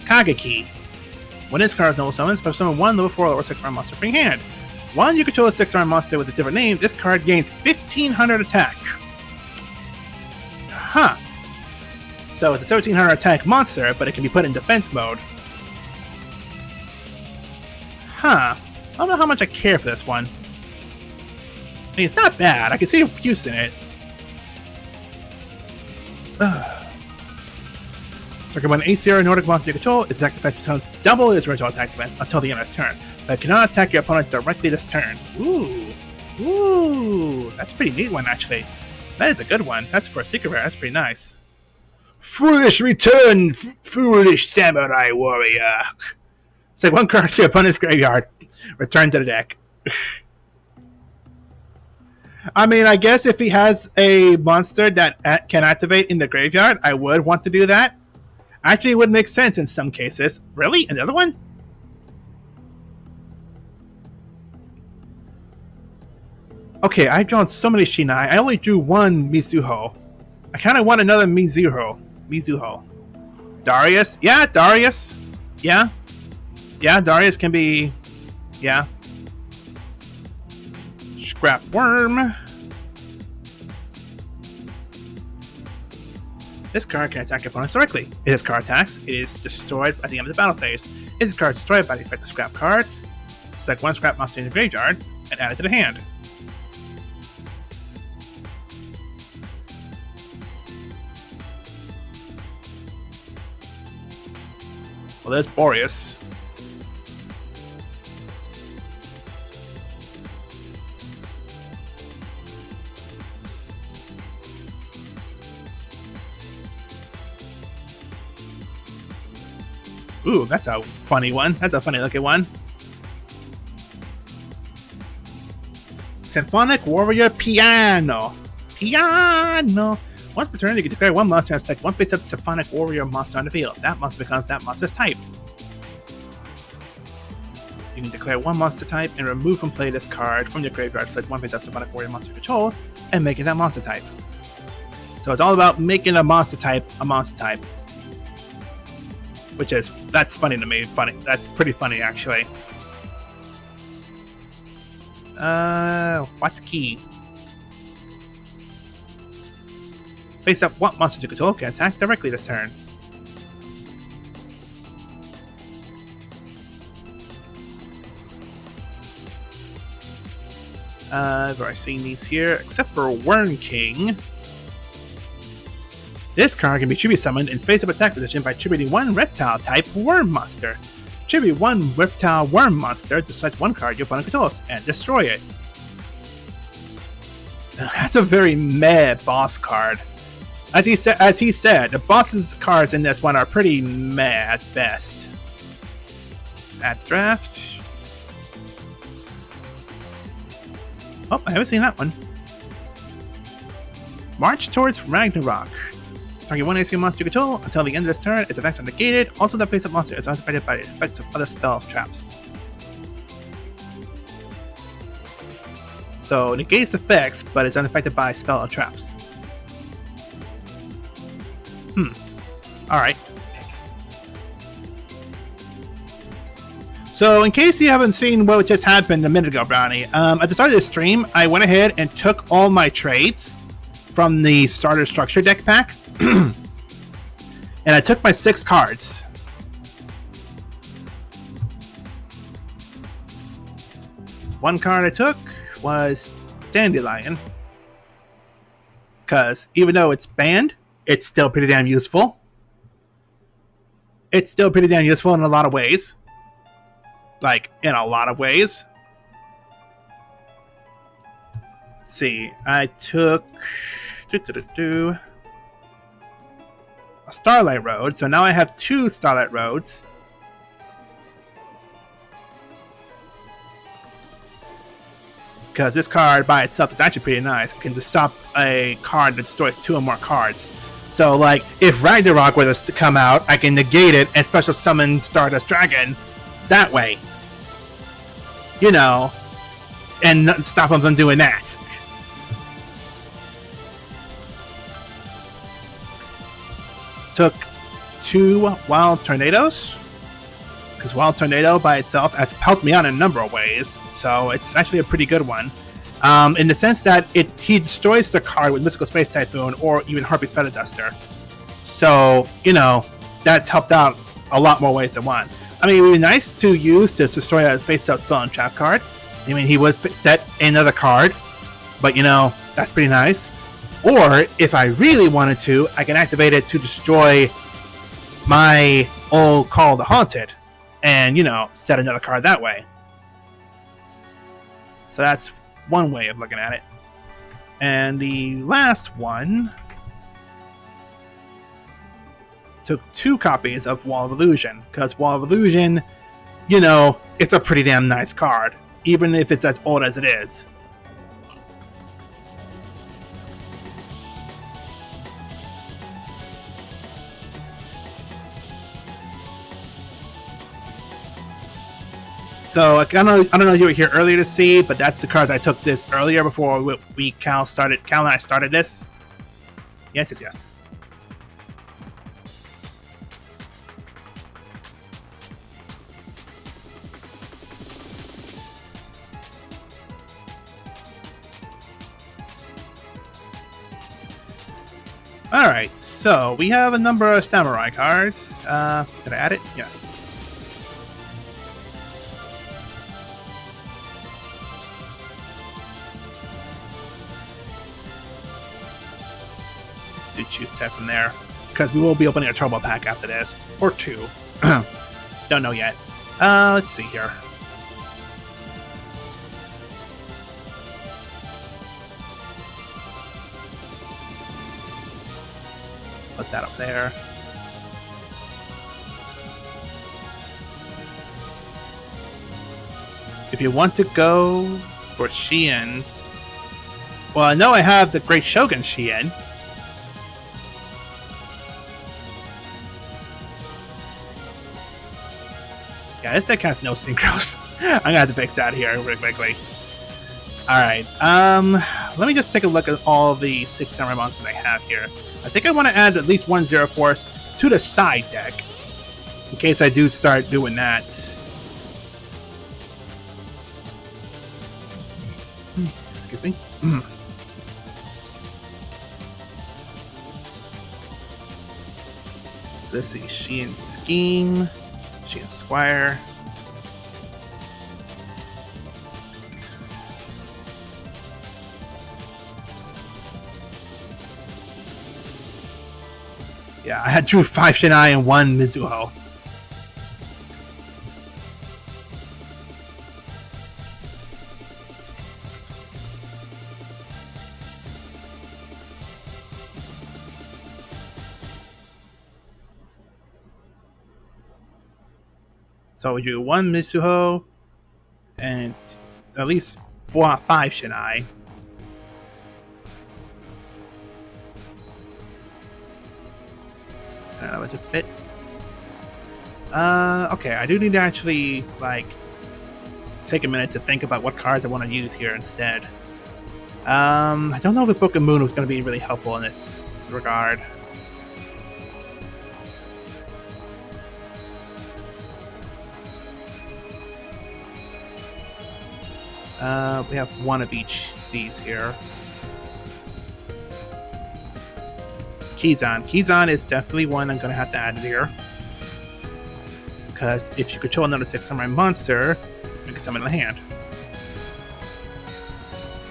Kageki. When this card is normal summon, special summon 1 level 4 or 6-armor monster from your hand. When you control a 6-armor monster with a different name, this card gains 1500 attack. Huh. So it's a 1700 attack monster, but it can be put in defense mode. Huh. I don't know how much I care for this one. I mean, it's not bad. I can see a use in it. Target one ACR Nordic monster you control, its attack defense becomes double its original attack defense until the end of its turn, but it cannot attack your opponent directly this turn. Ooh. Ooh. That's a pretty neat one, actually. That is a good one. That's for a secret rare. That's pretty nice. Foolish return, foolish samurai warrior. It's like one card to your opponent's graveyard. Return to the deck. I mean, I guess if he has a monster that can activate in the graveyard, I would want to do that. Actually, it would make sense in some cases. Really? Another one? Okay, I've drawn so many Shinai. I only drew one Mizuho. I kind of want another Mizuho. Darius? Yeah, Darius. Yeah. Yeah, Darius can be... Yeah. Scrap Worm. This card can attack opponents directly. If this card attacks, it is destroyed at the end of the battle phase. If this card is destroyed by the effect of Scrap card, select one Scrap monster in the graveyard and add it to the hand. Well, there's Boreas. Ooh, that's a funny one. That's a funny looking one. Symphonic Warrior Piano. Once per turn, you can declare one monster and select one face-up Symphonic Warrior monster on the field. That monster becomes that monster's type. You can declare one monster type and remove from play this card from your graveyard. Select one face-up Symphonic Warrior monster control and make it that monster type. So it's all about making a monster type a monster type. That's funny to me. That's pretty funny, actually. What's key? Face up what monster you control can attack directly this turn. I've already seen these here, except for Worm King. This card can be tribute summoned in face-up attack position by tributing one reptile-type worm monster. Tribute one reptile worm monster to select one card your opponent controls and destroy it. That's a very meh boss card. As he said, the boss's cards in this one are pretty meh at best. At draft. Oh, I haven't seen that one. March towards Ragnarok. Target one AC monster you control until the end of this turn. Its effects are negated. Also, the face-up monster is unaffected by the effects of other spell traps. So, negates effects, but is unaffected by spell or traps. Alright. So, in case you haven't seen what just happened a minute ago, Brownie, at the start of this stream, I went ahead and took all my trades from the starter structure deck pack. And I took my 6 cards. One card I took was Dandelion. Because even though it's banned, it's still pretty damn useful. It's still pretty damn useful in a lot of ways. like in a lot of ways. Let's see, I took a Starlight Road, so now I have 2 Starlight Roads. Because this card by itself is actually pretty nice. It can just stop a card that destroys 2 or more cards. So, like, if Ragnarok were to come out, I can negate it and special summon Stardust Dragon that way. You know, and stop them from doing that. Took 2 Wild Tornadoes. Because Wild Tornado by itself has helped me out in a number of ways. So it's actually a pretty good one. In the sense that he destroys the card with Mystical Space Typhoon or even Harpy's Feather Duster. So, you know, that's helped out a lot more ways than one. I mean, it would be nice to use to destroy a face-up spell and trap card. I mean, he was set another card, but, you know, that's pretty nice. Or, if I really wanted to, I can activate it to destroy my old Call of the Haunted. And, you know, set another card that way. So that's one way of looking at it. And the last one took 2 copies of Wall of Illusion. Because Wall of Illusion, you know, it's a pretty damn nice card. Even if it's as old as it is. So I don't know if you were here earlier to see, but that's the cards I took this earlier before Cal and I started this. Yes. Alright, so we have a number of samurai cards. Did I add it? Yes. Choose set from there, because we will be opening a turbo pack after this, or 2. Don't know yet. Let's see here. Put that up there. If you want to go for Shien, well, I know I have the Great Shogun Shien. Yeah, this deck has no synchros. I'm gonna have to fix that here really quickly. Alright, let me just take a look at all the 6 samurai monsters I have here. I think I want to add at least 1 Zero Force to the side deck, in case I do start doing that. Excuse me. So let's see, Shien Scheme. Shien Squire. Yeah, I drew 5 Shinai and 1 Mizuho. So we do 1 Mizuho and at least 5 Shinai. Just a bit. Okay, I do need to actually, like, take a minute to think about what cards I want to use here instead. I don't know if Book of Moon was going to be really helpful in this regard. We have 1 of each of these here. Kizan. Kizan is definitely one I'm going to have to add here. Because if you control another 6 samurai monster, you can summon in the hand.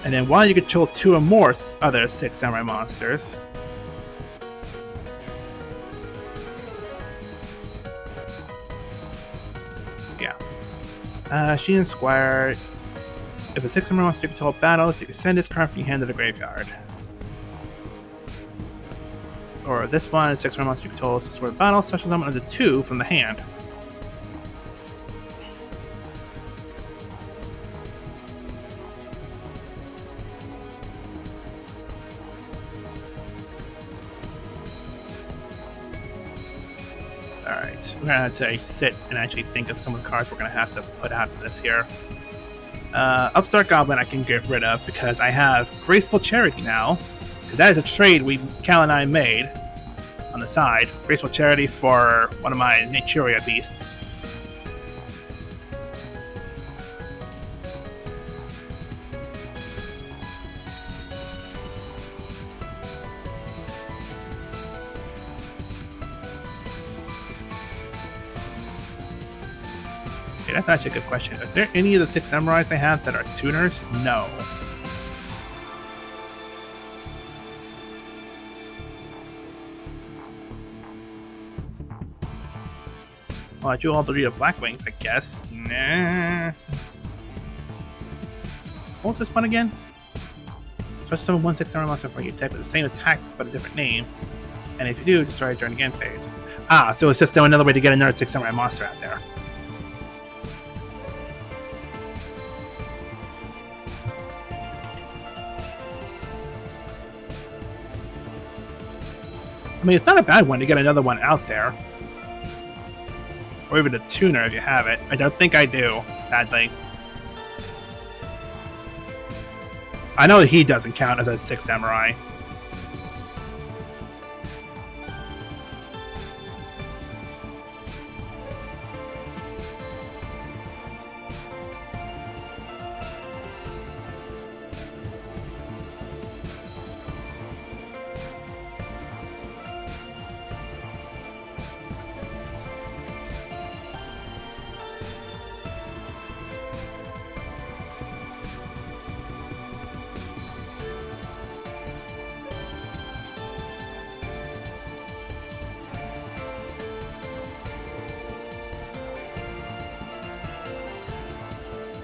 And then while you control 2 or more other 6 samurai monsters, yeah. She and Squire. If a 6 samurai wants to control battles, you can send this card from your hand to the graveyard. Or this one, 6 samurai monster controls destroy battle, special summon as a 2 from the hand. Alright, we're gonna have to sit and actually think of some of the cards we're gonna have to put out of this here. Upstart Goblin I can get rid of because I have Graceful Charity now. Because that is a trade Cal and I made on the side. Graceful Charity for one of my Naturia beasts. Okay, that's actually a good question. Is there any of the 6 samurais I have that are tuners? No. Well, I drew all 3 of Black Wings, I guess. Nah. What was this one again? Special summon 1/6 samurai monster from your deck with the same attack but a different name. And if you do, destroy it during the game phase. Ah, so it's just another way to get another 6 samurai monster out there. I mean, it's not a bad one to get another one out there. Or even a tuner if you have it. I don't think I do, sadly. I know he doesn't count as a 6 samurai.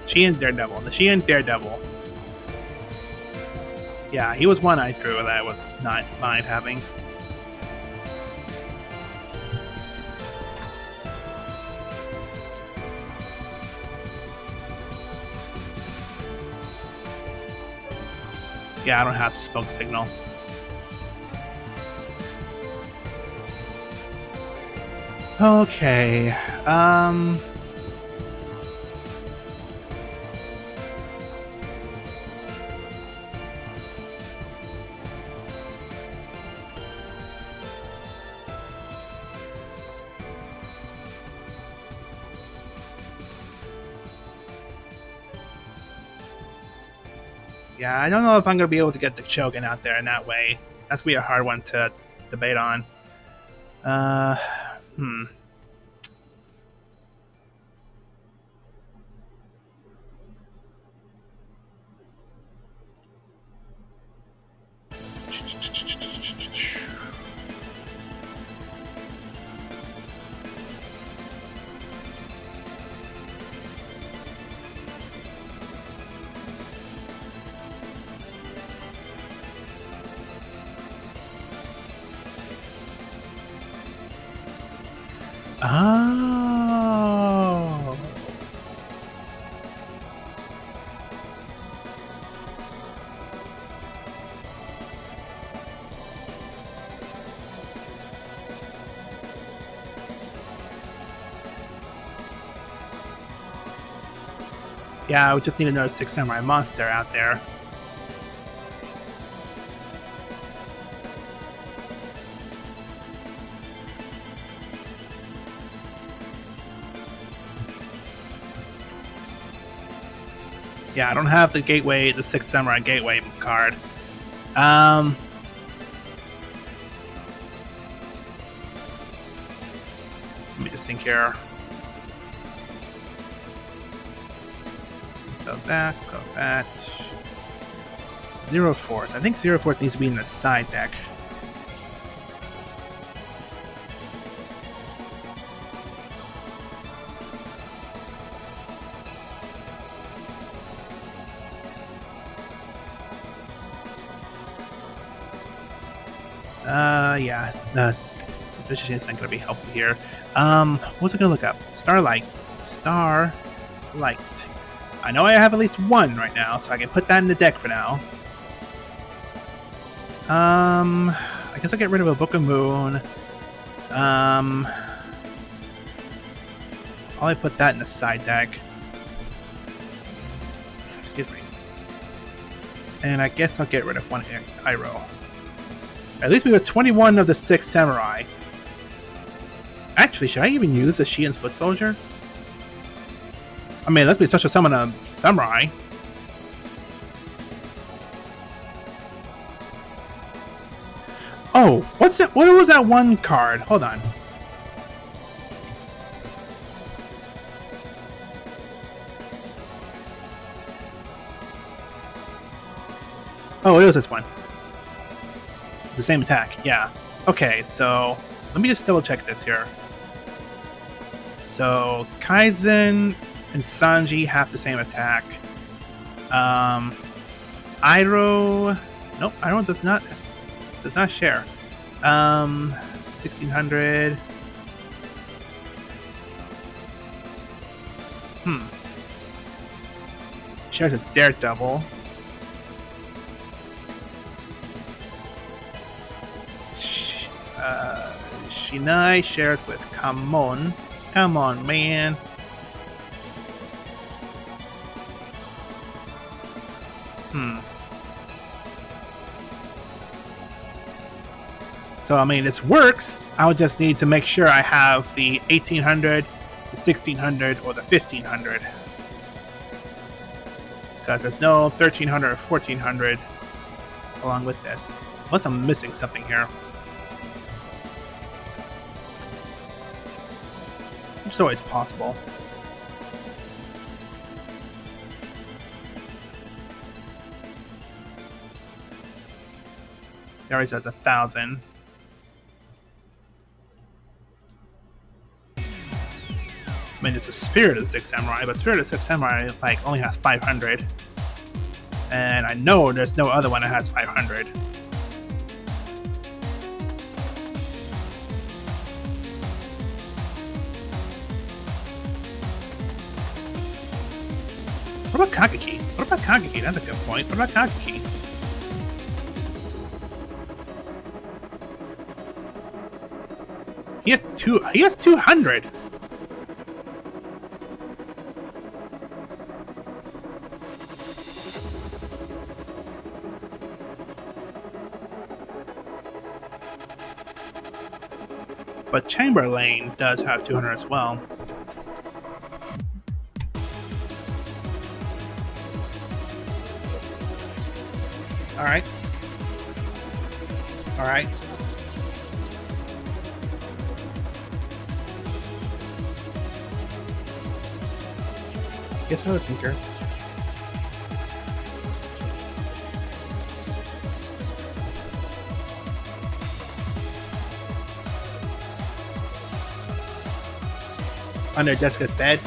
She and Daredevil. The She and Daredevil. Yeah, he was one I drew that I would not mind having. Yeah, I don't have Smoke Signal. Okay. Yeah, I don't know if I'm going to be able to get the Shogun out there in that way. That's going to be a hard one to debate on. Oh. Yeah, we just need another 6 samurai monster out there. Yeah, I don't have the gateway, the 6 samurai gateway card. Let me just think here. Goes that, goes that. Zero Force. I think Zero Force needs to be in the side deck. Yeah, position is not going to be helpful here. What's it going to look up? Starlight. Starlight. I know I have at least one right now, so I can put that in the deck for now. I guess I'll get rid of a Book of Moon. Probably put that in the side deck. Excuse me. And I guess I'll get rid of one Iroh. At least we have 21 of the 6 samurai. Actually, should I even use the Shien's Foot Soldier? I mean, let's be such a summon a samurai. Oh, what's that? What was that one card? Hold on. Oh, it was this one. The same attack, yeah. Okay, so let me just double check this here. So Kaizen and Sanji have the same attack. Iroh, nope, Iroh does not share. 1600. Shares a Daredevil. Shinai shares with Kamon. Come on, man. So, I mean, this works. I'll just need to make sure I have the 1800, the 1600, or the 1500. Because there's no 1300 or 1400 along with this. Unless I'm missing something here. It's always possible. He already says 1,000. I mean, it's a Spirit of 6 Samurai, but Spirit of 6 Samurai like only has 500. And I know there's no other one that has 500. What about Kageki? What about Kageki? That's a good point. What about Kageki? He has 200. But Chamberlain does have 200 as well. Alright. Alright. Guess I'll tinker. Under Jessica's bed.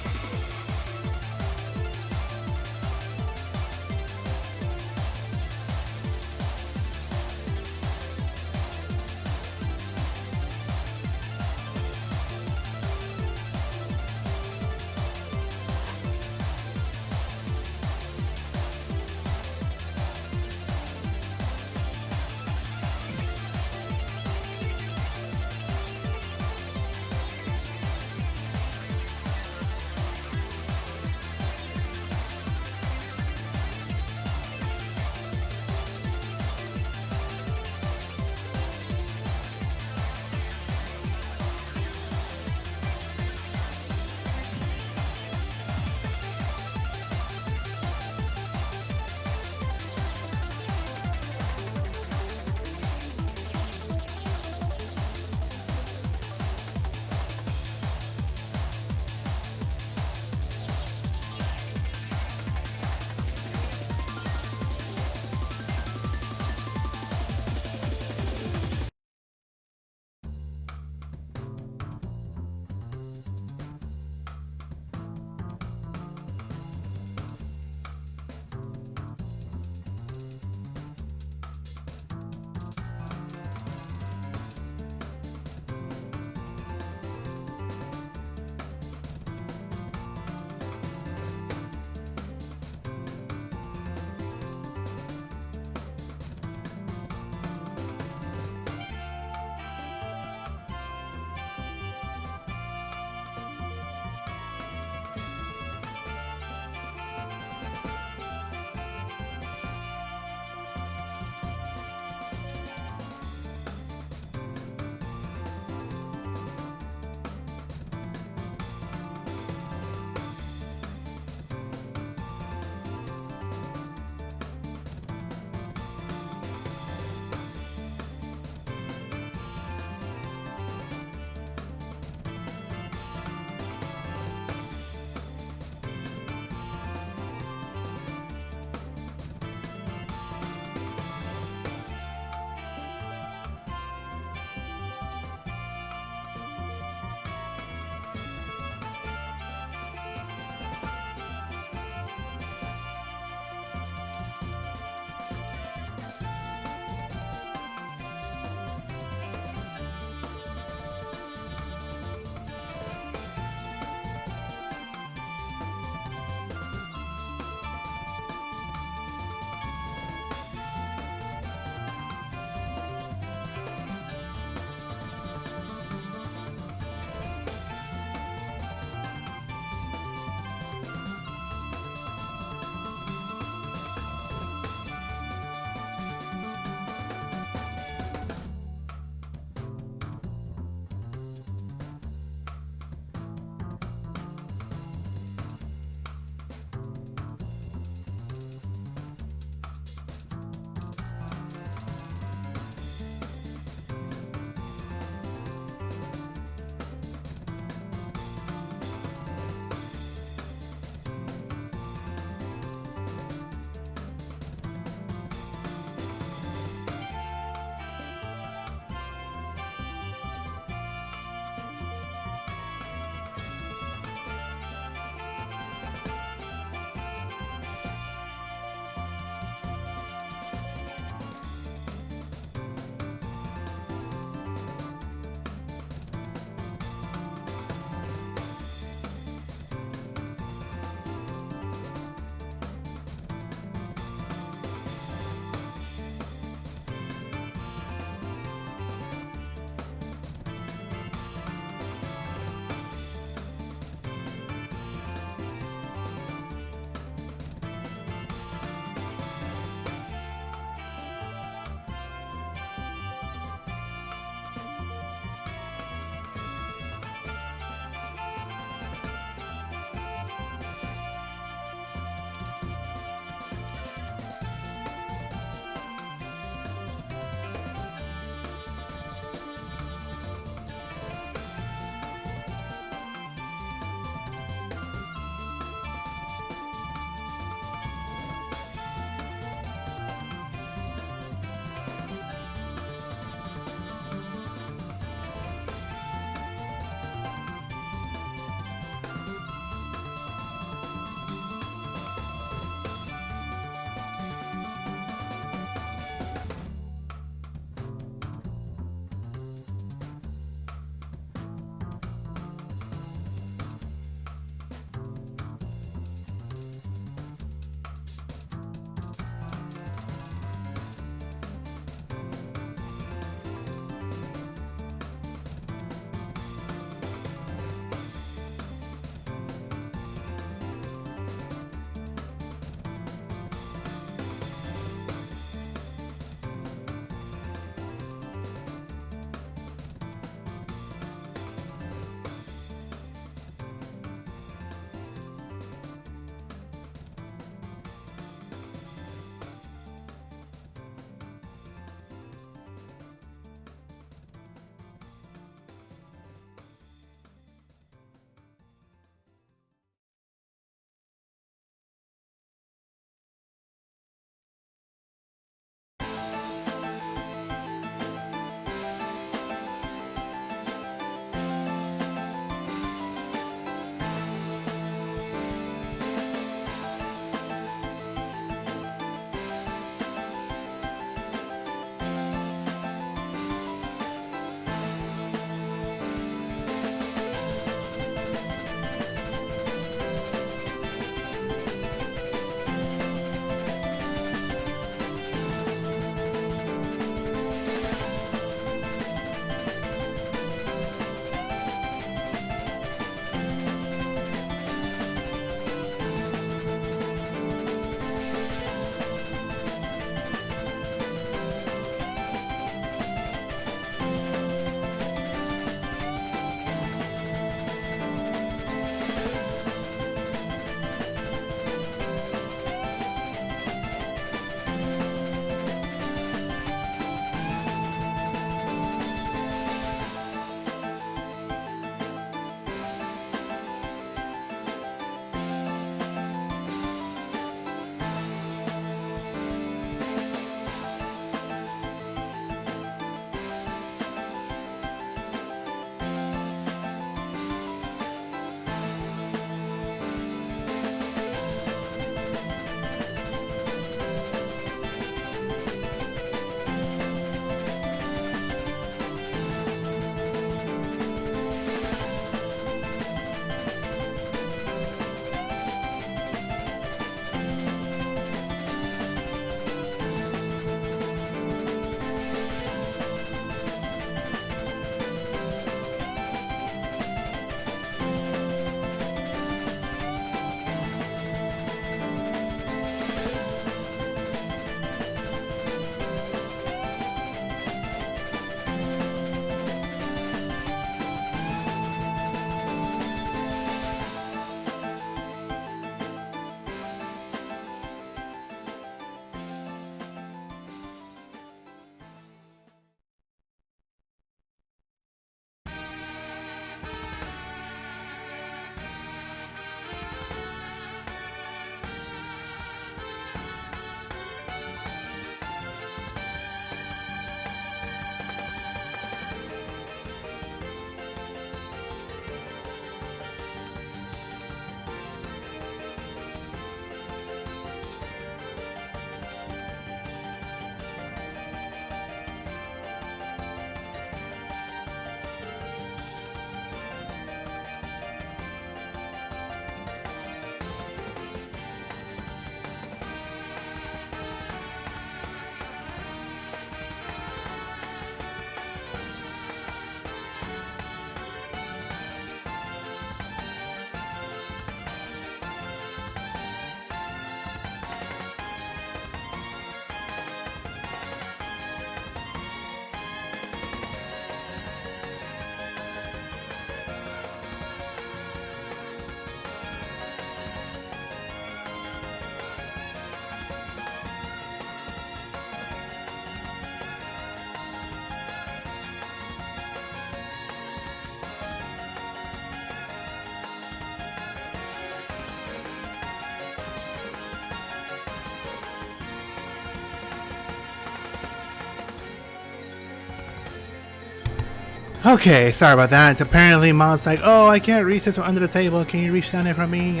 Okay, sorry about that. It's apparently Mod's like, oh, I can't reach this from under the table. Can you reach down there for me?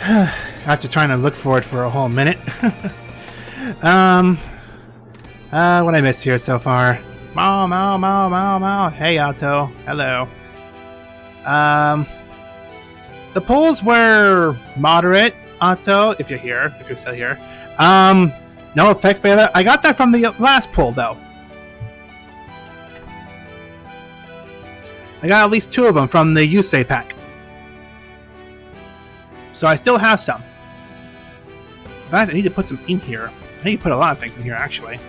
After trying to look for it for a whole minute. What I missed here so far? Mow. Hey, Otto. Hello. The polls were moderate, Otto, if you're here, if you're still here. No effect failure. I got that from the last poll, though. I got at least 2 of them from the Yusei pack. So I still have some. In fact, I need to put some in here. I need to put a lot of things in here, actually.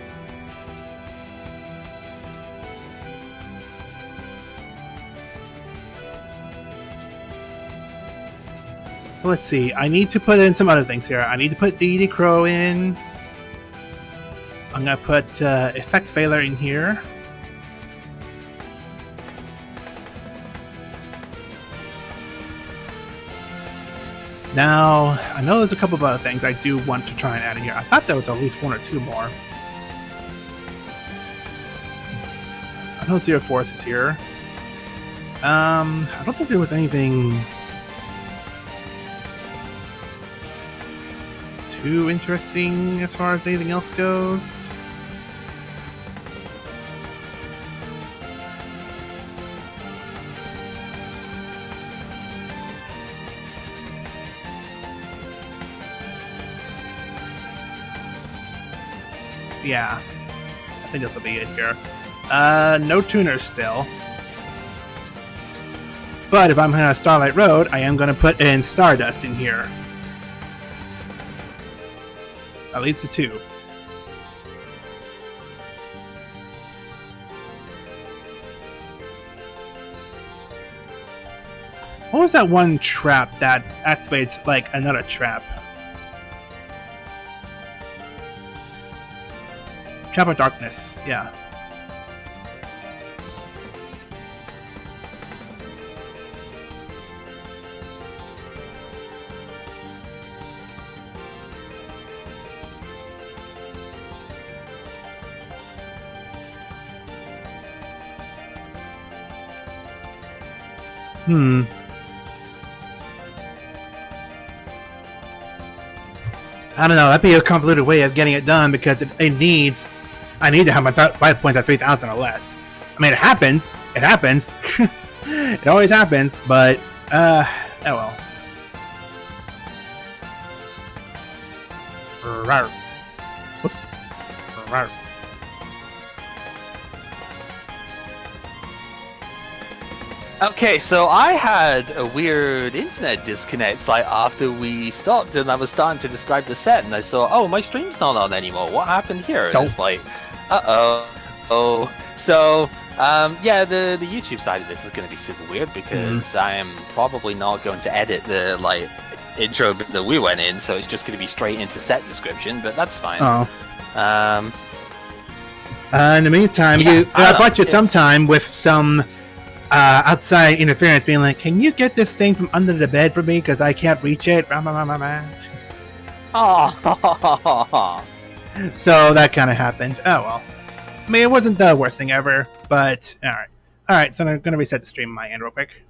So let's see. I need to put in some other things here. I need to put Deity Crow in. I'm going to put Effect Failure in here. Now, I know there's a couple of other things I do want to try and add in here. I thought there was at least 1 or 2 more. I know Zero Force is here. I don't think there was anything too interesting as far as anything else goes. Yeah, I think this will be it here. No tuners still. But if I'm on Starlight Road, I am going to put in Stardust in here. At least the 2. What was that one trap that activates like another trap? Trap of Darkness, yeah. I don't know, that'd be a convoluted way of getting it done because it needs... I need to have my 5 points at 3,000 or less. I mean, it happens. It happens. It always happens, but, oh well. Whoops. Okay, so I had a weird internet disconnect like after we stopped, and I was starting to describe the set, and I saw, oh, my stream's not on anymore. What happened here? And it's like, So, yeah, the YouTube side of this is going to be super weird because I am probably not going to edit the like intro that we went in, so it's just going to be straight into set description. But that's fine. In the meantime, yeah, I brought you some time with some. Outside interference being like, can you get this thing from under the bed for me because I can't reach it? Oh. So that kind of happened. Oh well. I mean, it wasn't the worst thing ever, but alright. Alright, so I'm going to reset the stream on my end real quick.